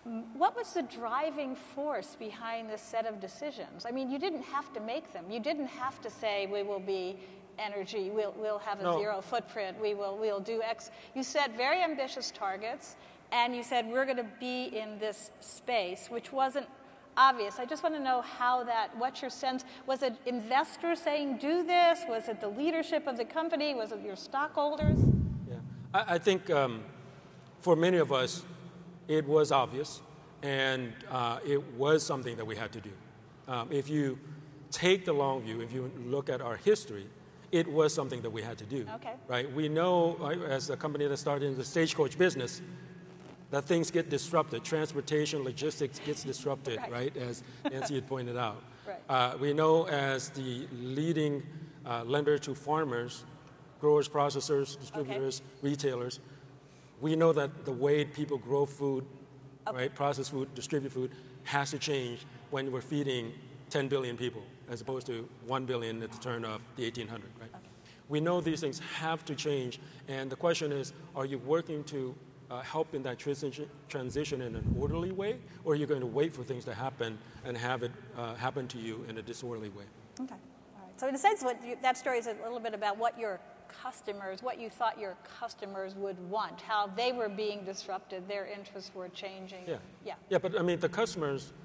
was the driving force behind this set of decisions? I mean, you didn't have to make them. You didn't have to say we will be energy, we'll have a zero footprint, we'll do X. You set very ambitious targets, and you said we're going to be in this space, which wasn't obvious. I just want to know what's your sense? Was it investors saying do this? Was it the leadership of the company? Was it your stockholders? Yeah, I think for many of us, it was obvious, and it was something that we had to do. If you take the long view, if you look at our history, it was something that we had to do. Okay. Right? We know, right, as a company that started in the stagecoach business, that things get disrupted. Transportation, logistics gets disrupted, right, as Nancy had pointed out. Right. We know as the leading lender to farmers, growers, processors, distributors, retailers, we know that the way people grow food, right, process food, distribute food, has to change when we're feeding 10 billion people, as opposed to 1 billion at the turn of the 1800s, right? Okay. We know these things have to change, and the question is, are you working to help in that transition in an orderly way, or are you going to wait for things to happen and have it happen to you in a disorderly way? Okay, all right. So in a sense, that story is a little bit about what you thought your customers would want, how they were being disrupted, their interests were changing. Yeah, but I mean,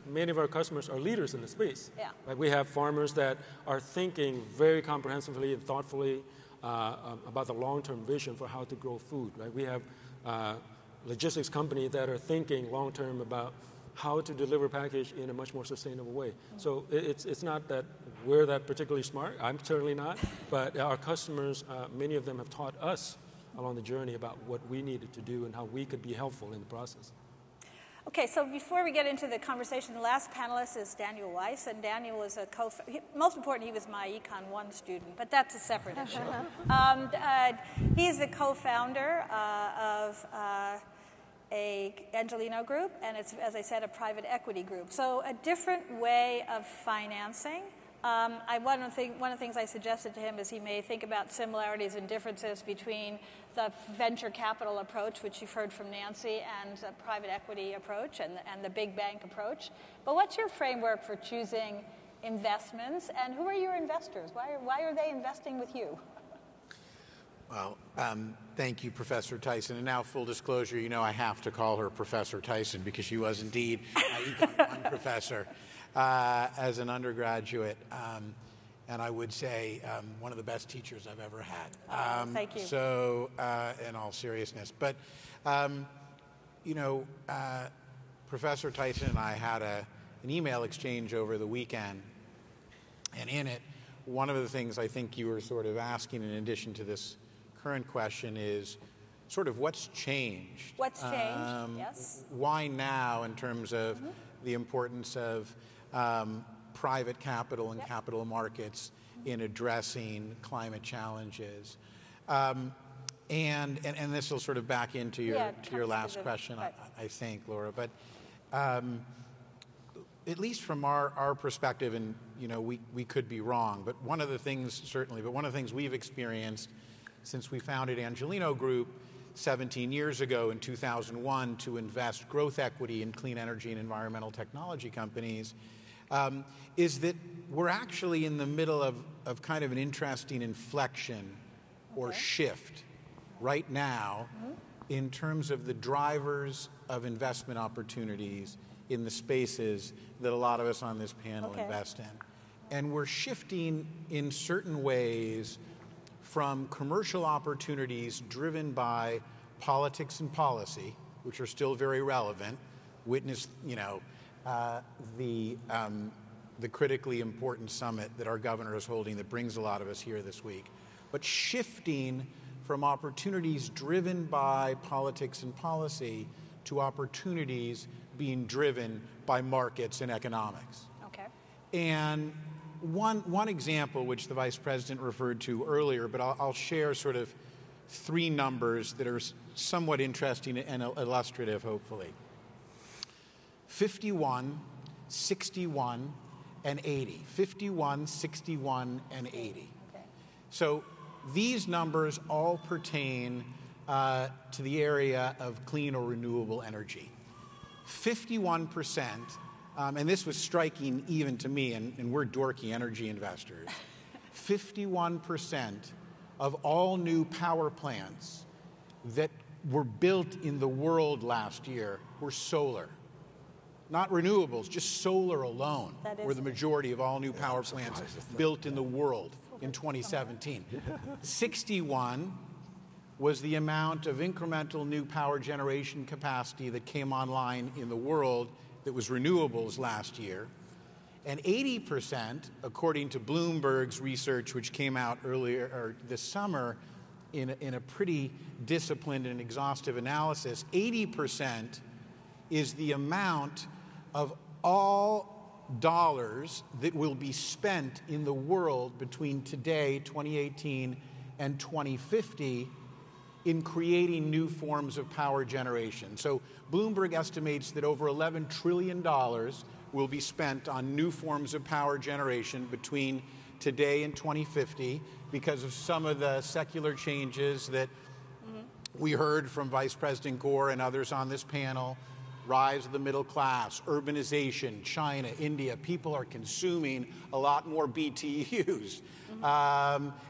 many of our customers are leaders in the space. Yeah. Right? We have farmers that are thinking very comprehensively and thoughtfully about the long-term vision for how to grow food. Right? We have logistics companies that are thinking long-term about how to deliver package in a much more sustainable way. Mm-hmm. So it's not that we're that particularly smart. I'm certainly not. But our customers, many of them have taught us along the journey about what we needed to do and how we could be helpful in the process. Okay, so before we get into the conversation, the last panelist is Daniel Weiss, and Daniel was most important, he was my Econ 1 student, but that's a separate issue. He's the co-founder of Angeleno Group, and it's, as I said, a private equity group. So a different way of financing. One of the things I suggested to him is he may think about similarities and differences between the venture capital approach, which you've heard from Nancy, and the private equity approach and the big bank approach. But what's your framework for choosing investments, and who are your investors? Why are they investing with you? Well, thank you, Professor Tyson. And now, full disclosure, you know I have to call her Professor Tyson because she was indeed an Econ 1 professor as an undergraduate. And I would say one of the best teachers I've ever had. Thank you. So, in all seriousness. But, Professor Tyson and I had an email exchange over the weekend. And in it, one of the things I think you were sort of asking in addition to this current question is sort of what's changed? What's changed, yes. Why now in terms of the importance of private capital and capital markets in addressing climate challenges? And this will sort of back into your last question, I think, Laura. But at least from our perspective, and we could be wrong, but one of the things we've experienced since we founded Angeleno Group 17 years ago in 2001 to invest growth equity in clean energy and environmental technology companies is that we're actually in the middle of kind of an interesting inflection or shift right now in terms of the drivers of investment opportunities in the spaces that a lot of us on this panel invest in. And we're shifting in certain ways from commercial opportunities driven by politics and policy, which are still very relevant. Witness, the critically important summit that our governor is holding that brings a lot of us here this week. But shifting from opportunities driven by politics and policy to opportunities being driven by markets and economics. Okay. And one example, which the Vice President referred to earlier, but I'll share sort of three numbers that are somewhat interesting and illustrative, hopefully. 51, 61, and 80. 51, 61, and 80. Okay. So these numbers all pertain to the area of clean or renewable energy. 51%, and this was striking even to me, and we're dorky energy investors, 51% of all new power plants that were built in the world last year were solar. Not renewables, just solar alone were the majority of all new power plants built in the world in 2017. 61 was the amount of incremental new power generation capacity that came online in the world that was renewables last year. And 80%, according to Bloomberg's research, which came out earlier or this summer in a pretty disciplined and exhaustive analysis, 80% is the amount of all dollars that will be spent in the world between today, 2018, and 2050 in creating new forms of power generation. So Bloomberg estimates that over $11 trillion will be spent on new forms of power generation between today and 2050 because of some of the secular changes that we heard from Vice President Gore and others on this panel. Rise of the middle class, urbanization, China, India. People are consuming a lot more BTUs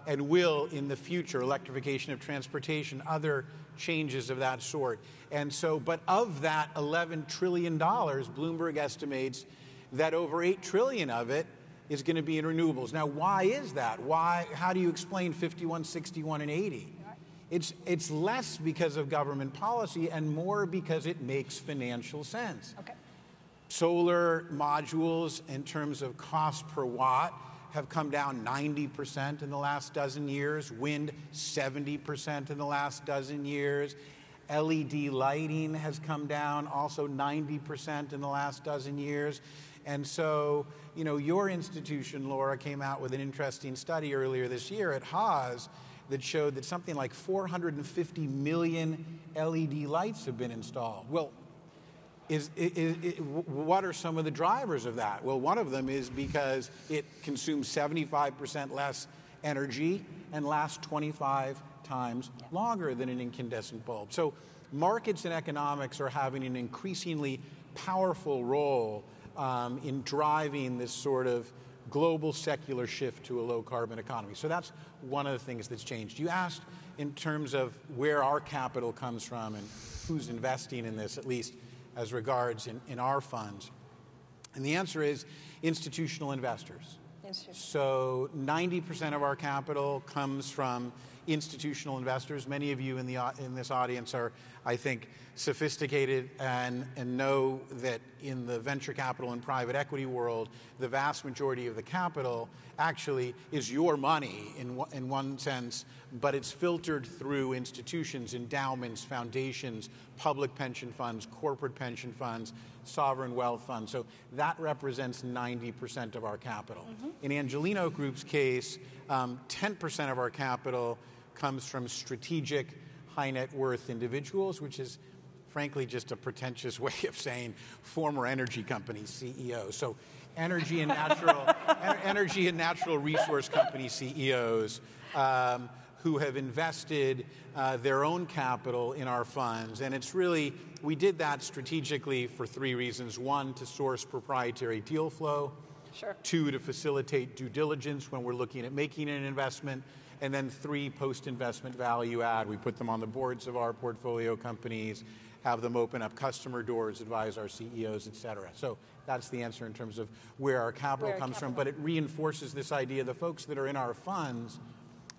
and will in the future, electrification of transportation, other changes of that sort. And so, but of that $11 trillion, Bloomberg estimates that over $8 trillion of it is going to be in renewables. Now, why is that? How do you explain 51, 61, and 80? It's less because of government policy and more because it makes financial sense. Okay. Solar modules in terms of cost per watt have come down 90% in the last dozen years. Wind, 70% in the last dozen years. LED lighting has come down also 90% in the last dozen years. And so, your institution, Laura, came out with an interesting study earlier this year at Haas that showed that something like 450 million LED lights have been installed. Well, what are some of the drivers of that? Well, one of them is because it consumes 75% less energy and lasts 25 times longer than an incandescent bulb. So markets and economics are having an increasingly powerful role in driving this sort of global secular shift to a low carbon economy. So that's one of the things that's changed. You asked in terms of where our capital comes from and who's investing in this, at least as regards in our funds. And the answer is institutional investors. So 90% of our capital comes from institutional investors. Many of you in this audience are, I think, sophisticated and know that in the venture capital and private equity world, the vast majority of the capital actually is your money in one sense, but it's filtered through institutions, endowments, foundations, public pension funds, corporate pension funds, sovereign wealth funds. So that represents 90% of our capital. In Angeleno Group's case, 10% of our capital comes from strategic high net worth individuals, which is frankly just a pretentious way of saying former energy company CEOs. So energy and natural resource company CEOs who have invested their own capital in our funds. And it's really, we did that strategically for three reasons. One, to source proprietary deal flow. Sure. Two, to facilitate due diligence when we're looking at making an investment. And then three, post-investment value add. We put them on the boards of our portfolio companies, have them open up customer doors, advise our CEOs, et cetera. So that's the answer in terms of where our capital comes from. But it reinforces this idea the folks that are in our funds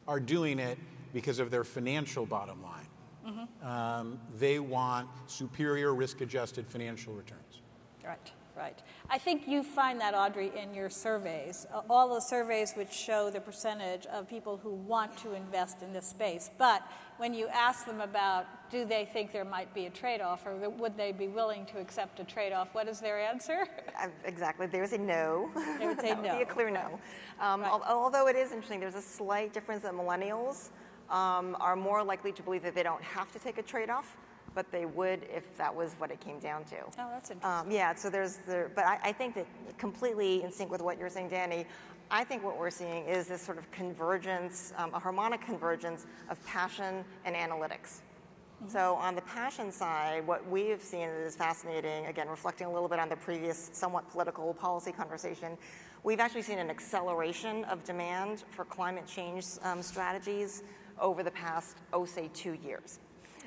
are doing it because of their financial bottom line. They want superior risk-adjusted financial returns. Right. Right. I think you find that, Audrey, in your surveys, all the surveys which show the percentage of people who want to invest in this space. But when you ask them about do they think there might be a trade-off or would they be willing to accept a trade-off, what is their answer? Exactly. They would say no. They would say that no. would be a clear no. Right. Although it is interesting, there's a slight difference that millennials are more likely to believe that they don't have to take a trade-off, but they would if that was what it came down to. Oh, that's interesting. Yeah, so but I think that completely in sync with what you're saying, Danny, I think what we're seeing is this sort of convergence, a harmonic convergence of passion and analytics. So on the passion side, what we have seen is fascinating, again, reflecting a little bit on the previous somewhat political policy conversation, we've actually seen an acceleration of demand for climate change strategies over the past, say, 2 years.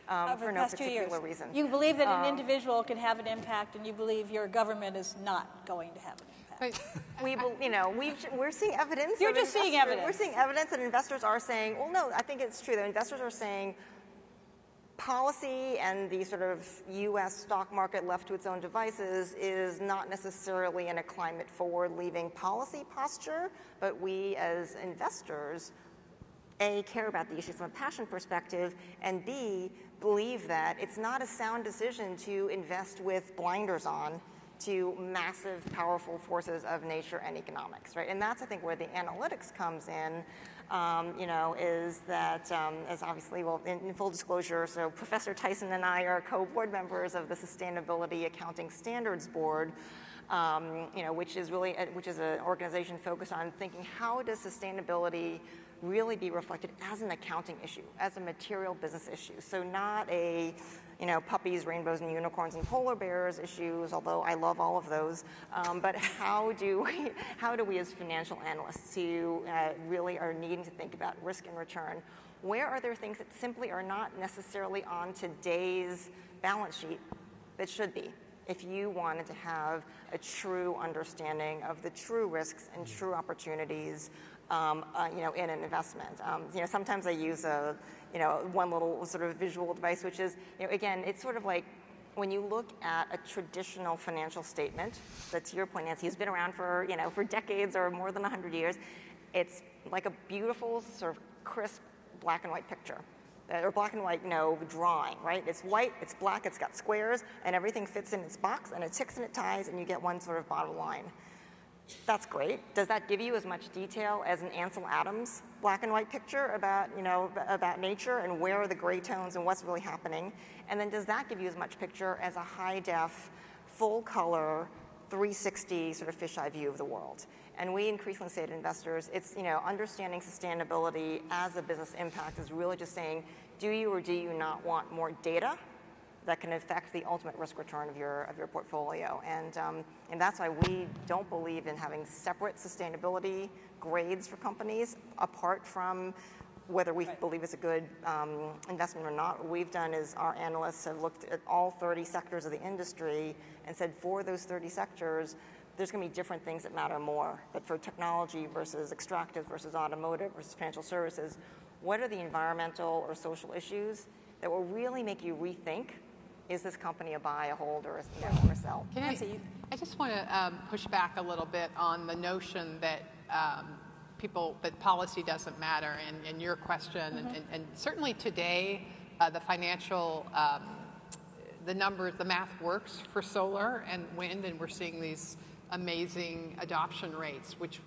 For no particular reason. You believe that an individual can have an impact, and you believe your government is not going to have an impact. We're seeing evidence. You're just seeing evidence. We're seeing evidence that investors are saying, well, no, I think it's true that investors are saying policy and the sort of U.S. stock market left to its own devices is not necessarily in a climate forward-leaving policy posture, but we as investors, A, care about the issues from a passion perspective, and B, believe that it's not a sound decision to invest with blinders on to massive, powerful forces of nature and economics, right? And that's, I think, where the analytics comes in, is that, as obviously, well, in full disclosure, so Professor Tyson and I are co-board members of the Sustainability Accounting Standards Board, which is an organization focused on thinking how does sustainability really be reflected as an accounting issue, as a material business issue. So not a, puppies, rainbows, and unicorns and polar bears issues, although I love all of those. But how do we as financial analysts who really are needing to think about risk and return, where are there things that simply are not necessarily on today's balance sheet that should be? If you wanted to have a true understanding of the true risks and true opportunities in an investment. Sometimes I use one little sort of visual device, which is, again, it's sort of like when you look at a traditional financial statement, that to your point, Nancy, has been around for decades or more than 100 years, it's like a beautiful sort of crisp black and white picture. Or black and white, drawing, right? It's white, it's black, it's got squares, and everything fits in its box, and it ticks and it ties, and you get one sort of bottom line. That's great. Does that give you as much detail as an Ansel Adams black and white picture about, about nature and where are the gray tones and what's really happening? And then does that give you as much picture as a high-def, full-color, 360 sort of fisheye view of the world? And we increasingly say to investors, it's, understanding sustainability as a business impact is really just saying, do you or do you not want more data that can affect the ultimate risk return of your portfolio? And that's why we don't believe in having separate sustainability grades for companies apart from whether we believe it's a good investment or not. What we've done is our analysts have looked at all 30 sectors of the industry and said for those 30 sectors, there's going to be different things that matter more. But for technology versus extractive versus automotive versus financial services, what are the environmental or social issues that will really make you rethink, is this company a buy, a hold, or a sell? I just want to push back a little bit on the notion that that policy doesn't matter, and your question, and certainly today, the financial, the numbers, the math works for solar and wind, and we're seeing these amazing adoption rates, which,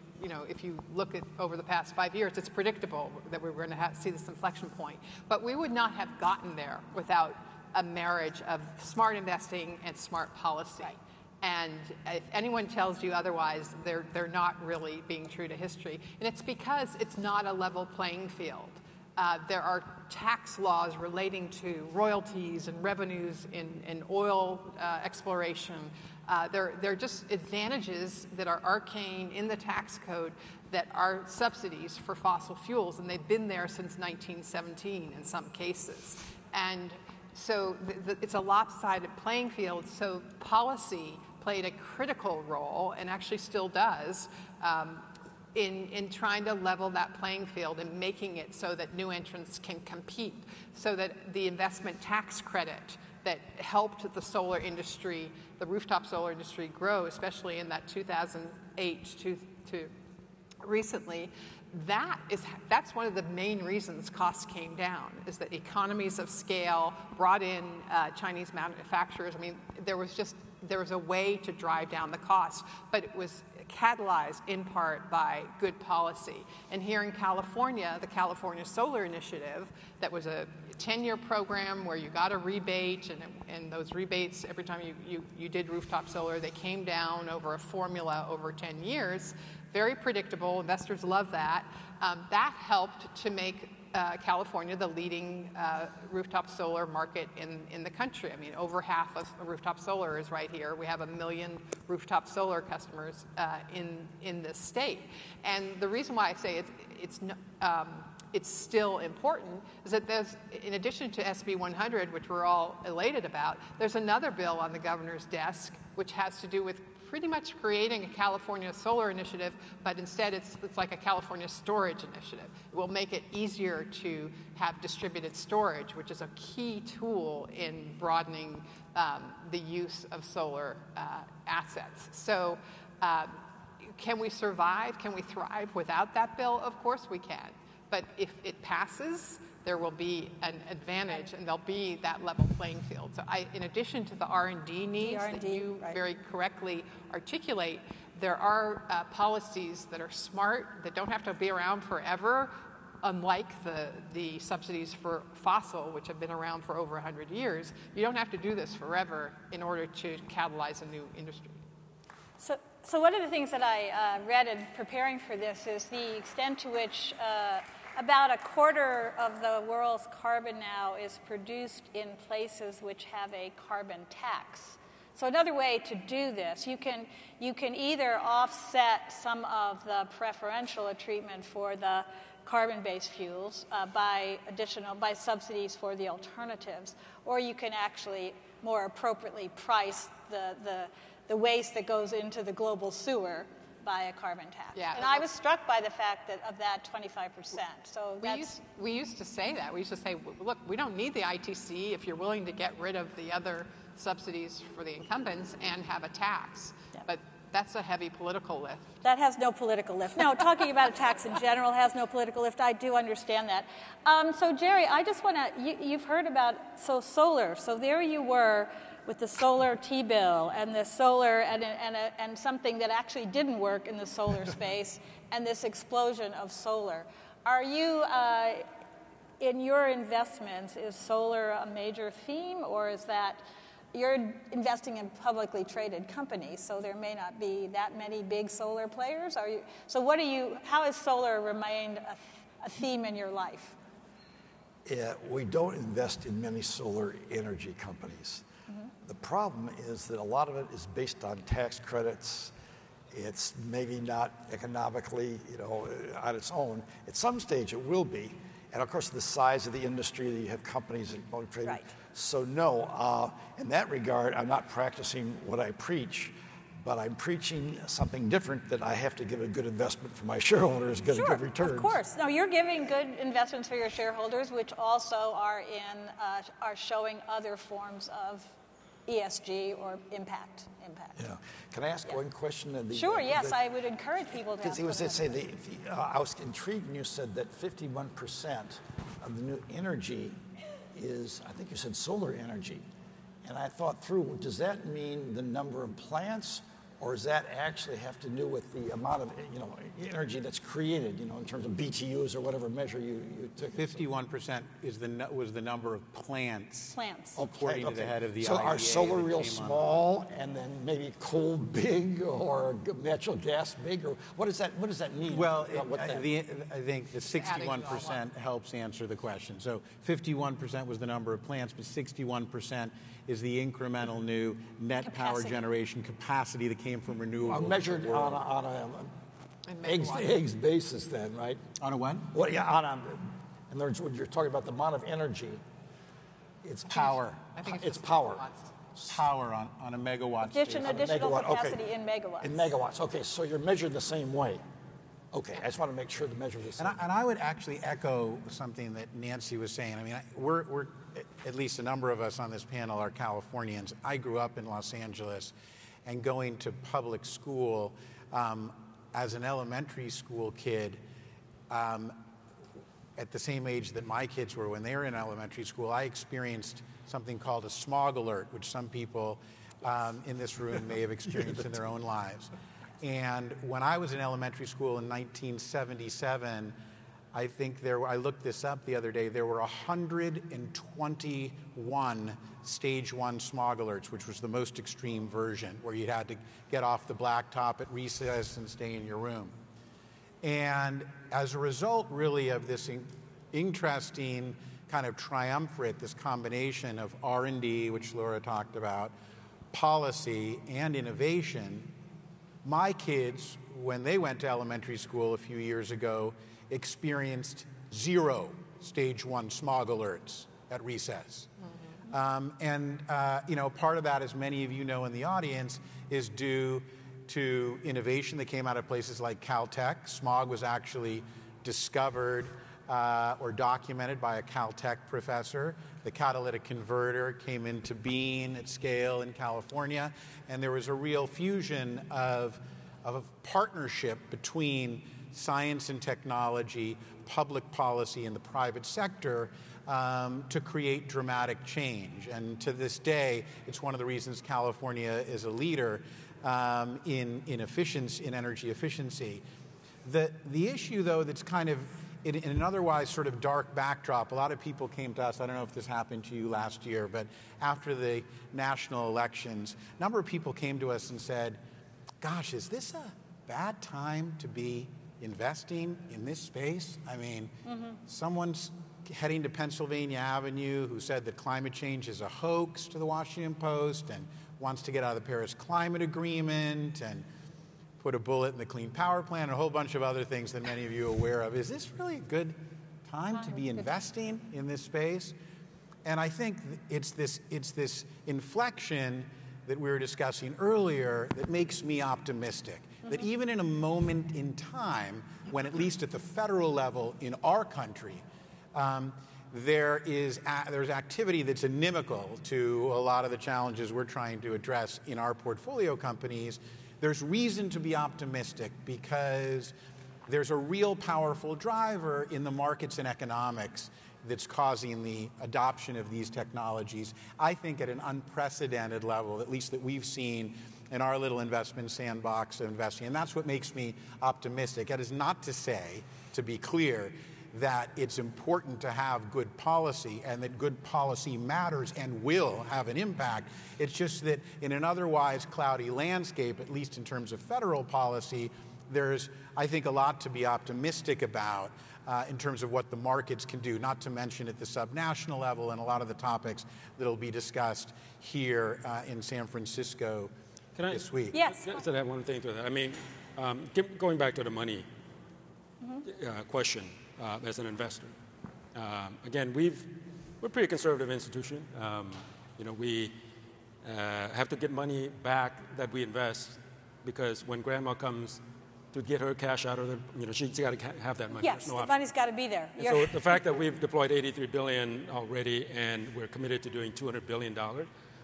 if you look at over the past 5 years, it's predictable that we're going to see this inflection point. But we would not have gotten there without a marriage of smart investing and smart policy. Right. And if anyone tells you otherwise, they're not really being true to history. And it's because it's not a level playing field. There are tax laws relating to royalties and revenues in oil exploration. There are just advantages that are arcane in the tax code that are subsidies for fossil fuels, and they've been there since 1917 in some cases. And so it's a lopsided playing field, so policy played a critical role, and actually still does, in trying to level that playing field and making it so that new entrants can compete, so that the investment tax credit that helped the solar industry, the rooftop solar industry, grow, especially in that 2008 to recently, that's one of the main reasons costs came down, is that economies of scale brought in Chinese manufacturers. I mean, there was a way to drive down the cost, but it was catalyzed in part by good policy. And here in California, the California Solar Initiative, that was a 10-year program where you got a rebate, and those rebates, every time you did rooftop solar, they came down over a formula over 10 years. Very predictable. Investors love that. That helped to make California the leading rooftop solar market in the country. I mean, over half of rooftop solar is right here. We have 1 million rooftop solar customers in this state. And the reason why I say it's still important is that there's, in addition to SB 100, which we're all elated about, there's another bill on the governor's desk which has to do with pretty much creating a California solar initiative, but instead it's like a California storage initiative. It will make it easier to have distributed storage, which is a key tool in broadening the use of solar assets. So can we survive? Can we thrive without that bill? Of course we can. But if it passes, there will be an advantage, and there'll be that level playing field. So in addition to the R&D needs that you very correctly articulate, there are policies that are smart, that don't have to be around forever, unlike the subsidies for fossil, which have been around for over 100 years. You don't have to do this forever in order to catalyze a new industry. So one of the things that I read in preparing for this is the extent to which about a quarter of the world's carbon now is produced in places which have a carbon tax. So another way to do this, you can either offset some of the preferential treatment for the carbon-based fuels by subsidies for the alternatives, or you can actually more appropriately price the waste that goes into the global sewer by a carbon tax. Yeah, and I was struck by the fact of that 25%. So we used to say that. We used to say, look, we don't need the ITC if you're willing to get rid of the other subsidies for the incumbents and have a tax. Yeah. But that's a heavy political lift. That has no political lift. No, talking about a tax in general has no political lift. I do understand that. So Jerry, I just want to, you've heard about solar. So there you were with the solar T-bill and the solar and something that actually didn't work in the solar space and this explosion of solar. Are you, in your investments, is solar a major theme, or is that you're investing in publicly traded companies, so there may not be that many big solar players? How has solar remained a theme in your life? Yeah, we don't invest in many solar energy companies. Mm-hmm. The problem is that a lot of it is based on tax credits. It's maybe not economically, on its own. At some stage it will be. And of course the size of the industry, that you have companies that are trading. Right. So no, in that regard, I'm not practicing what I preach, but I'm preaching something different, that I have to give a good investment for my shareholders, get a good return. Of course. No, you're giving good investments for your shareholders, which also are showing other forms of ESG or impact. Yeah. Can I ask one question? Sure. Yes, I would encourage people to ask. I was intrigued when you said that 51% of the new energy is, I think you said solar energy. And I thought through, does that mean the number of plants, or does that actually have to do with the amount of energy that's created, in terms of BTUs or whatever measure you took? 51% was the number of plants. According to the head of the So IEA, are solar real small, and then maybe coal big, or natural gas big, or what does that mean? Well, I think the 61% helps answer the question. So 51% was the number of plants, but 61% is the incremental new net power generation capacity that came from renewables. Measured on an eggs basis then, right? On a what? Well, yeah, in other words, when you're talking about the amount of energy, it's power. I think it's power. Power on a megawatt. Additional capacity in megawatts. In megawatts. Okay, so you're measured the same way. Okay, I just want to make sure to measure the same. And I would actually echo something that Nancy was saying. I mean, we're at least a number of us on this panel are Californians. I grew up in Los Angeles, and going to public school as an elementary school kid, at the same age that my kids were when they were in elementary school, I experienced something called a smog alert, which some people in this room may have experienced in their own lives. And when I was in elementary school in 1977, I looked this up the other day, there were 121 stage 1 smog alerts, which was the most extreme version, where you had to get off the blacktop at recess and stay in your room. And as a result, really, of this interesting kind of triumvirate, this combination of R&D, which Laura talked about, policy, and innovation, my kids, when they went to elementary school a few years ago, experienced 0 stage 1 smog alerts at recess. Mm-hmm. Part of that, as many of you know in the audience, is due to innovation that came out of places like Caltech. Smog was actually discovered or documented by a Caltech professor. The catalytic converter came into being at scale in California, and there was a real fusion of a partnership between science and technology, public policy, and the private sector to create dramatic change. And to this day, it's one of the reasons California is a leader in energy efficiency. The issue, though, that's kind of in an otherwise sort of dark backdrop, a lot of people came to us, I don't know if this happened to you last year, but after the national elections, a number of people came to us and said, gosh, is this a bad time to be investing in this space? I mean, someone's heading to Pennsylvania Avenue who said that climate change is a hoax to the Washington Post and wants to get out of the Paris Climate Agreement and put a bullet in the Clean Power Plan and a whole bunch of other things that many of you are aware of. Is this really a good time to be investing in this space? And I think it's this inflection that we were discussing earlier that makes me optimistic. That even in a moment in time, when at least at the federal level in our country, there's activity that's inimical to a lot of the challenges we're trying to address in our portfolio companies, there's reason to be optimistic because there's a real powerful driver in the markets and economics that's causing the adoption of these technologies, I think at an unprecedented level, at least that we've seen in our little investment sandbox of investing. And that's what makes me optimistic. That is not to say, to be clear, that it's important to have good policy and that good policy matters and will have an impact. It's just that in an otherwise cloudy landscape, at least in terms of federal policy, there's, I think, a lot to be optimistic about in terms of what the markets can do, not to mention at the subnational level and a lot of the topics that will be discussed here in San Francisco this week. Yes. Can I add one thing to that? I mean, going back to the money question as an investor. Again, we're a pretty conservative institution. We have to get money back that we invest because when grandma comes to get her cash out of the, she's got to have that money. Yes, the money's got to be there. So the fact that we've deployed $83 billion already and we're committed to doing $200 billion,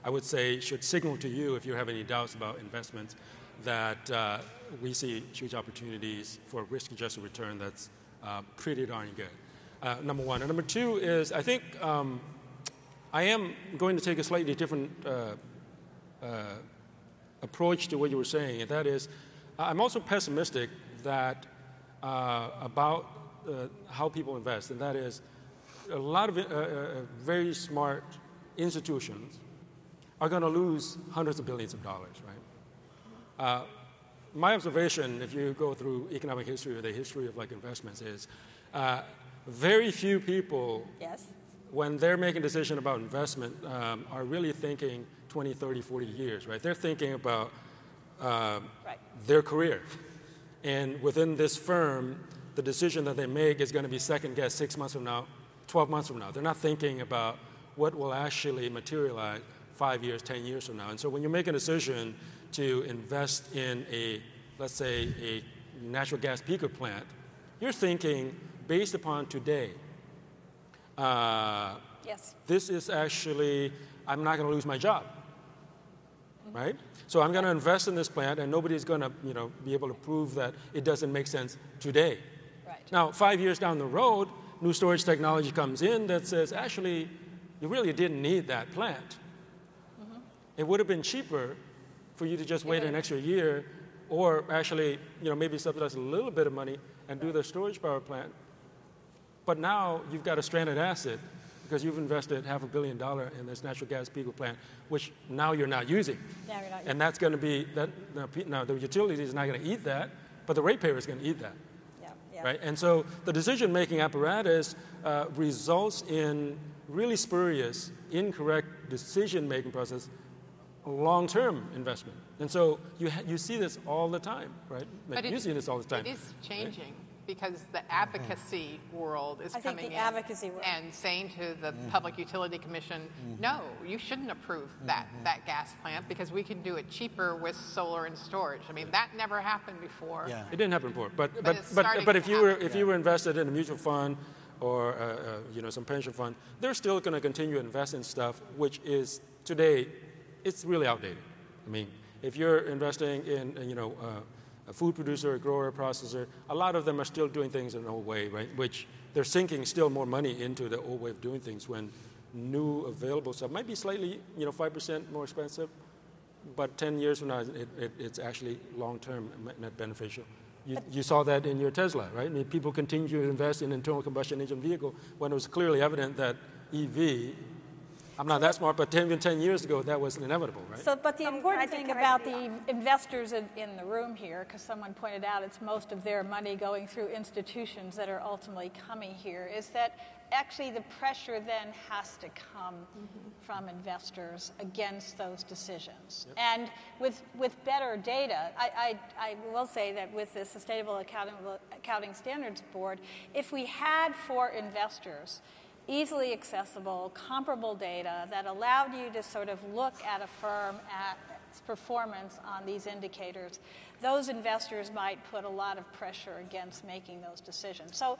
I would say should signal to you, if you have any doubts about investments, that we see huge opportunities for risk-adjusted return that's pretty darn good. Number one. And number two is, I think I am going to take a slightly different approach to what you were saying, and that is, I'm also pessimistic that about how people invest, and that is a lot of very smart institutions are going to lose hundreds of billions of dollars, right? My observation, if you go through economic history or the history of investments, is very few people, when they're making a decision about investment, are really thinking 20, 30, 40 years, right? They're thinking about their career. And within this firm, the decision that they make is going to be second-guessed 6 months from now, 12 months from now. They're not thinking about what will actually materialize 5 years, 10 years from now. And so when you make a decision to invest in let's say, a natural gas peaker plant, you're thinking based upon today. This is actually, I'm not going to lose my job. Right? So I'm going to invest in this plant, and nobody's going to, be able to prove that it doesn't make sense today. Right. Now, 5 years down the road, new storage technology comes in that says, actually, you really didn't need that plant. It would have been cheaper for you to just wait an extra year, or actually, maybe subsidize a little bit of money and do the storage power plant. But now you've got a stranded asset because you've invested $500 million in this natural gas peaker plant, which now you're not using. And that's going to be, now the utility is not going to eat that, but the ratepayer is going to eat that. Right? And so the decision-making apparatus results in really spurious, incorrect decision-making process, long-term investment. And so you see this all the time, right? But you see this all the time. It is changing. Because the advocacy world is coming in and saying to the Public Utility Commission, no, you shouldn't approve that gas plant because we can do it cheaper with solar and storage. I mean, that never happened before. It didn't happen before. But if you were invested in a mutual fund or some pension fund, they're still going to continue to invest in stuff which is today, it's really outdated. I mean, if you're investing in a food producer, a grower, a processor, a lot of them are still doing things in an old way, right? Which they're sinking still more money into the old way of doing things when new available stuff might be slightly, 5% more expensive, but 10 years from now, it's actually long-term net beneficial. You saw that in your Tesla, right? I mean, people continue to invest in internal combustion engine vehicle when it was clearly evident that EV, I'm not that smart, but even 10 years ago, that was inevitable, right? So, but the important thing about the investors in the room here, because someone pointed out it's most of their money going through institutions that are ultimately coming here, is that actually the pressure then has to come from investors against those decisions. And with better data, I will say that with the Sustainable Accounting Standards Board, if we had for investors easily accessible, comparable data that allowed you to sort of look at a firm at its performance on these indicators, those investors might put a lot of pressure against making those decisions. So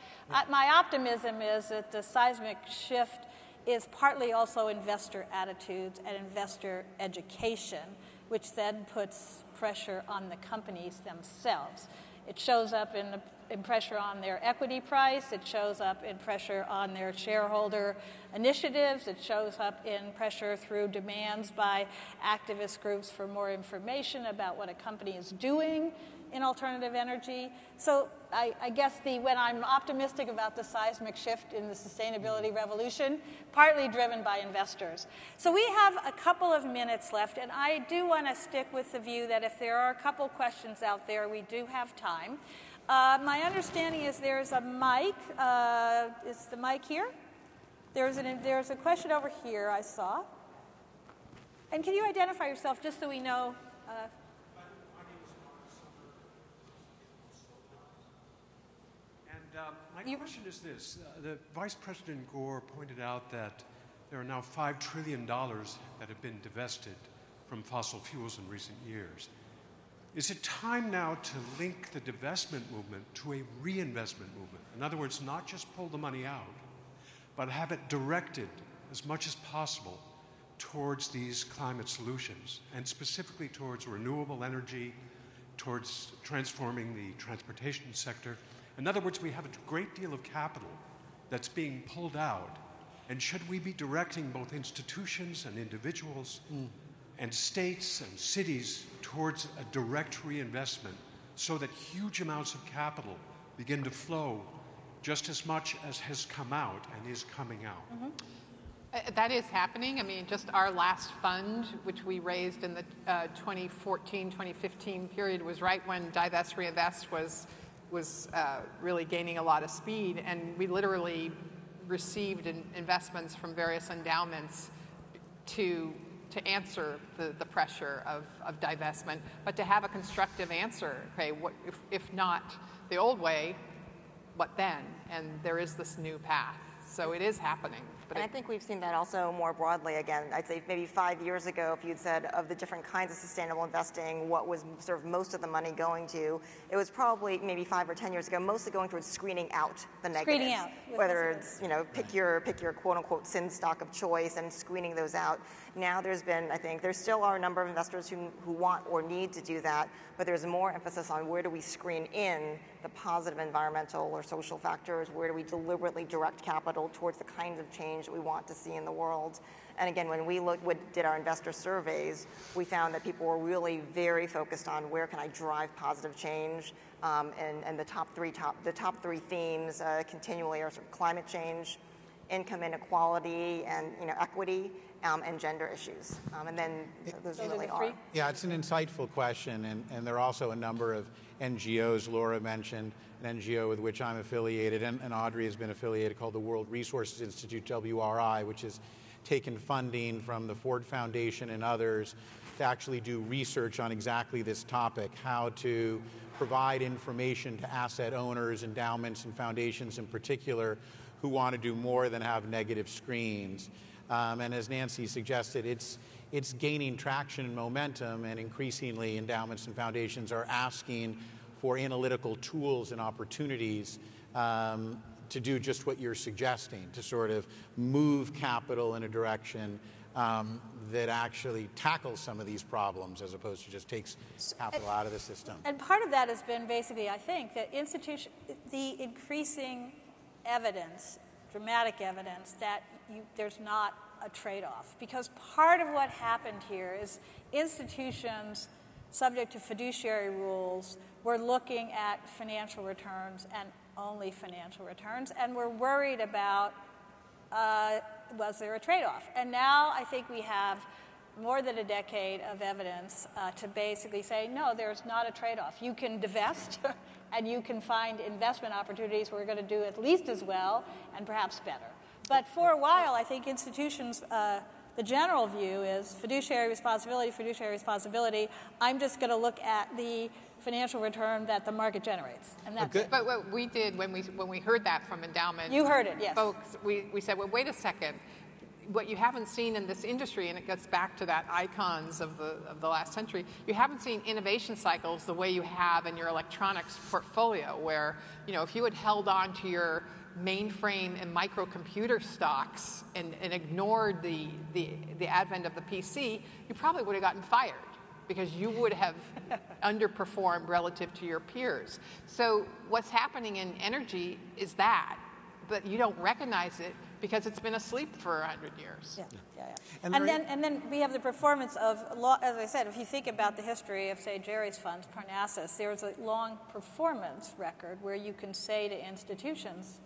my optimism is that the seismic shift is partly also investor attitudes and investor education, which then puts pressure on the companies themselves. It shows up in in pressure on their equity price. It shows up in pressure on their shareholder initiatives. It shows up in pressure through demands by activist groups for more information about what a company is doing in alternative energy. So I guess when I'm optimistic about the seismic shift in the sustainability revolution, partly driven by investors. So we have a couple of minutes left, and I do want to stick with the view that if there are a couple questions out there, we do have time. My understanding is there's a mic. Is the mic here? There's a question over here I saw. And can you identify yourself just so we know? My question is this. The Vice President Gore pointed out that there are now $5 trillion that have been divested from fossil fuels in recent years. Is it time now to link the divestment movement to a reinvestment movement? In other words, not just pull the money out, but have it directed as much as possible towards these climate solutions, and specifically towards renewable energy, towards transforming the transportation sector. In other words, we have a great deal of capital that's being pulled out, and should we be directing both institutions and individuals and states and cities towards a direct reinvestment so that huge amounts of capital begin to flow just as much as has come out and is coming out? That is happening. I mean, just our last fund, which we raised in the 2014-2015 period, was right when Divest Reinvest was really gaining a lot of speed, and we literally received investments from various endowments to answer the pressure of divestment, but to have a constructive answer. Okay, what if not the old way, what then? And there is this new path. So it is happening. But and I think we've seen that also more broadly. Again, I'd say maybe 5 years ago, if you'd said of the different kinds of sustainable investing, what was sort of most of the money going to, it was probably maybe 5 or 10 years ago, mostly going towards screening out the negatives. Screening out. Whether it's, pick your quote unquote sin stock of choice and screening those out. Now there's been, I think, there still are a number of investors who want or need to do that, but there's more emphasis on where do we screen in the positive environmental or social factors, where do we deliberately direct capital towards the kinds of change that we want to see in the world. And again, when we did our investor surveys, we found that people were really very focused on where can I drive positive change, and the top three themes continually are sort of climate change, income inequality, and equity, and gender issues. And then those really are. Yeah, it's an insightful question, and there are also a number of NGOs. Laura mentioned an NGO with which I'm affiliated, and Audrey has been affiliated, called the World Resources Institute, WRI, which has taken funding from the Ford Foundation and others to actually do research on exactly this topic, how to provide information to asset owners, endowments, and foundations in particular, who want to do more than have negative screens. And as Nancy suggested, it's gaining traction and momentum, and increasingly endowments and foundations are asking for analytical tools and opportunities to do just what you're suggesting, to sort of move capital in a direction that actually tackles some of these problems as opposed to just takes capital out of the system. And part of that has been basically, I think, that the increasing evidence, dramatic evidence, that there's not a trade-off. Because part of what happened here is institutions subject to fiduciary rules were looking at financial returns and only financial returns, and we're worried about was there a trade-off. And now I think we have more than a decade of evidence to basically say, no, there's not a trade-off. You can divest and you can find investment opportunities where we're going to do at least as well and perhaps better. But for a while, I think institutions, the general view is fiduciary responsibility. I'm just going to look at the financial return that the market generates, and that's it. But what we did when we heard that from endowment, you heard it, yes. Folks, we said, well, wait a second. What you haven't seen in this industry, and it gets back to that icons of the last century, you haven't seen innovation cycles the way you have in your electronics portfolio, where if you had held on to your mainframe and microcomputer stocks and ignored the advent of the PC, you probably would have gotten fired. because you would have underperformed relative to your peers. So what's happening in energy is that, but you don't recognize it because it's been asleep for 100 years. Yeah. And then we have the performance of, as I said, if you think about the history of, say, Jerry's funds, Parnassus, there's a long performance record where you can say to institutions,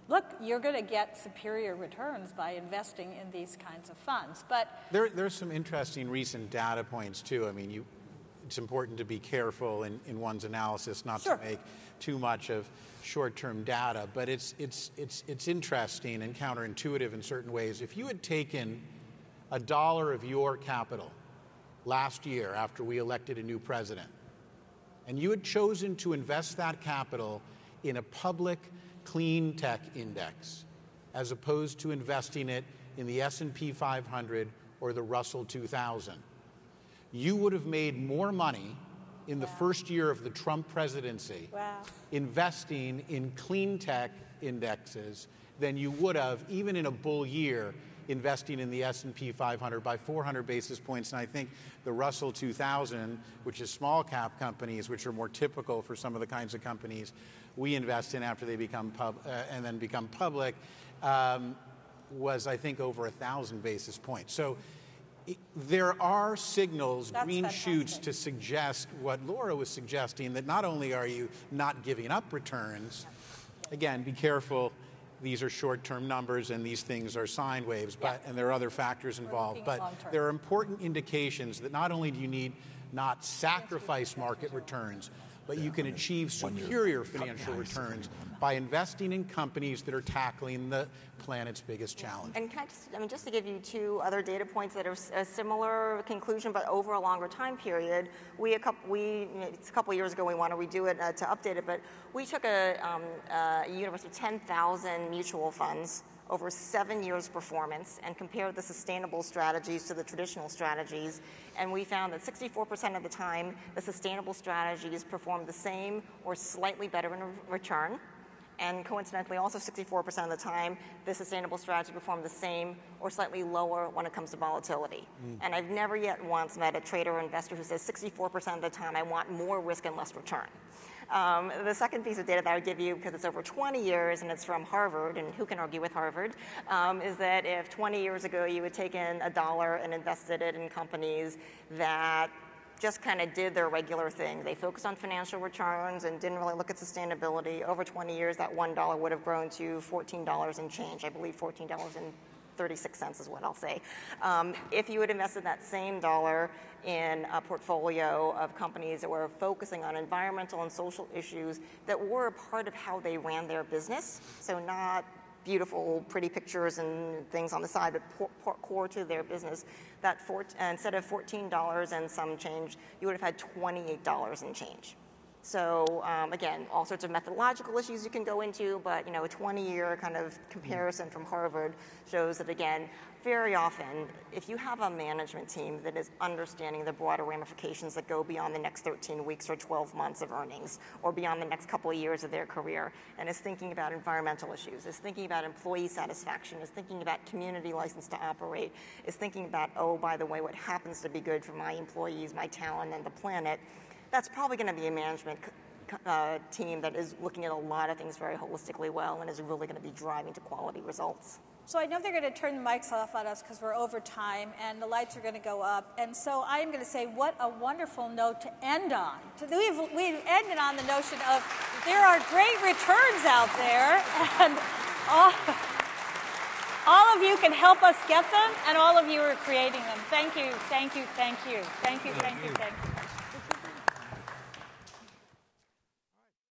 look, you're going to get superior returns by investing in these kinds of funds. But there's some interesting recent data points, too. I mean, it's important to be careful in one's analysis not to make too much of short-term data, but it's interesting and counterintuitive in certain ways. If you had taken $1 of your capital last year after we elected a new president, and you had chosen to invest that capital in a public clean tech index, as opposed to investing it in the S&P 500 or the Russell 2000, you would have made more money in the first year of the Trump presidency investing in clean tech indexes than you would have, even in a bull year, investing in the S&P 500 by 400 basis points. And I think the Russell 2000, which is small cap companies, which are more typical for some of the kinds of companies we invest in after they become and then become public, was, I think, over 1,000 basis points. So there are signals, green shoots, to suggest what Laura was suggesting, that not only are you not giving up returns, again, be careful, these are short-term numbers and these things are sine waves, and there are other factors involved, but there are important indications that not only do you need not sacrifice market returns, but you can achieve superior financial returns by investing in companies that are tackling the planet's biggest challenge. And can I just to give you two other data points that are a similar conclusion, but over a longer time period, it's a couple of years ago, we want to redo it to update it, but we took a universe of 10,000 mutual funds over 7 years' performance and compared the sustainable strategies to the traditional strategies. And we found that 64% of the time, the sustainable strategies performed the same or slightly better in return. And coincidentally, also 64% of the time, the sustainable strategy performed the same or slightly lower when it comes to volatility. And I've never yet once met a trader or investor who says 64% of the time, I want more risk and less return. The second piece of data that I would give you, because it's over 20 years and it's from Harvard, and who can argue with Harvard, is that if 20 years ago you had taken $1 and invested it in companies that just kind of did their regular thing, they focused on financial returns and didn't really look at sustainability, over 20 years that $1 would have grown to $14 and change. I believe $14.36 is what I'll say. If you had invested that same dollar in a portfolio of companies that were focusing on environmental and social issues that were a part of how they ran their business, so not beautiful, pretty pictures and things on the side, but core to their business, that instead of $14 and some change, you would have had $28 and change. So again, all sorts of methodological issues you can go into, but a 20-year kind of comparison from Harvard shows that, again, very often, if you have a management team that is understanding the broader ramifications that go beyond the next 13 weeks or 12 months of earnings, or beyond the next couple of years of their career, and is thinking about environmental issues, is thinking about employee satisfaction, is thinking about community license to operate, is thinking about, oh, by the way, what happens to be good for my employees, my talent, and the planet, that's probably going to be a management team that is looking at a lot of things very holistically well and is really going to be driving to quality results. So I know they're going to turn the mics off on us because we're over time and the lights are going to go up. And so I'm going to say what a wonderful note to end on. We've ended on the notion of there are great returns out there, and all of you can help us get them, and all of you are creating them. Thank you, thank you, thank you. Thank you, thank you, thank you.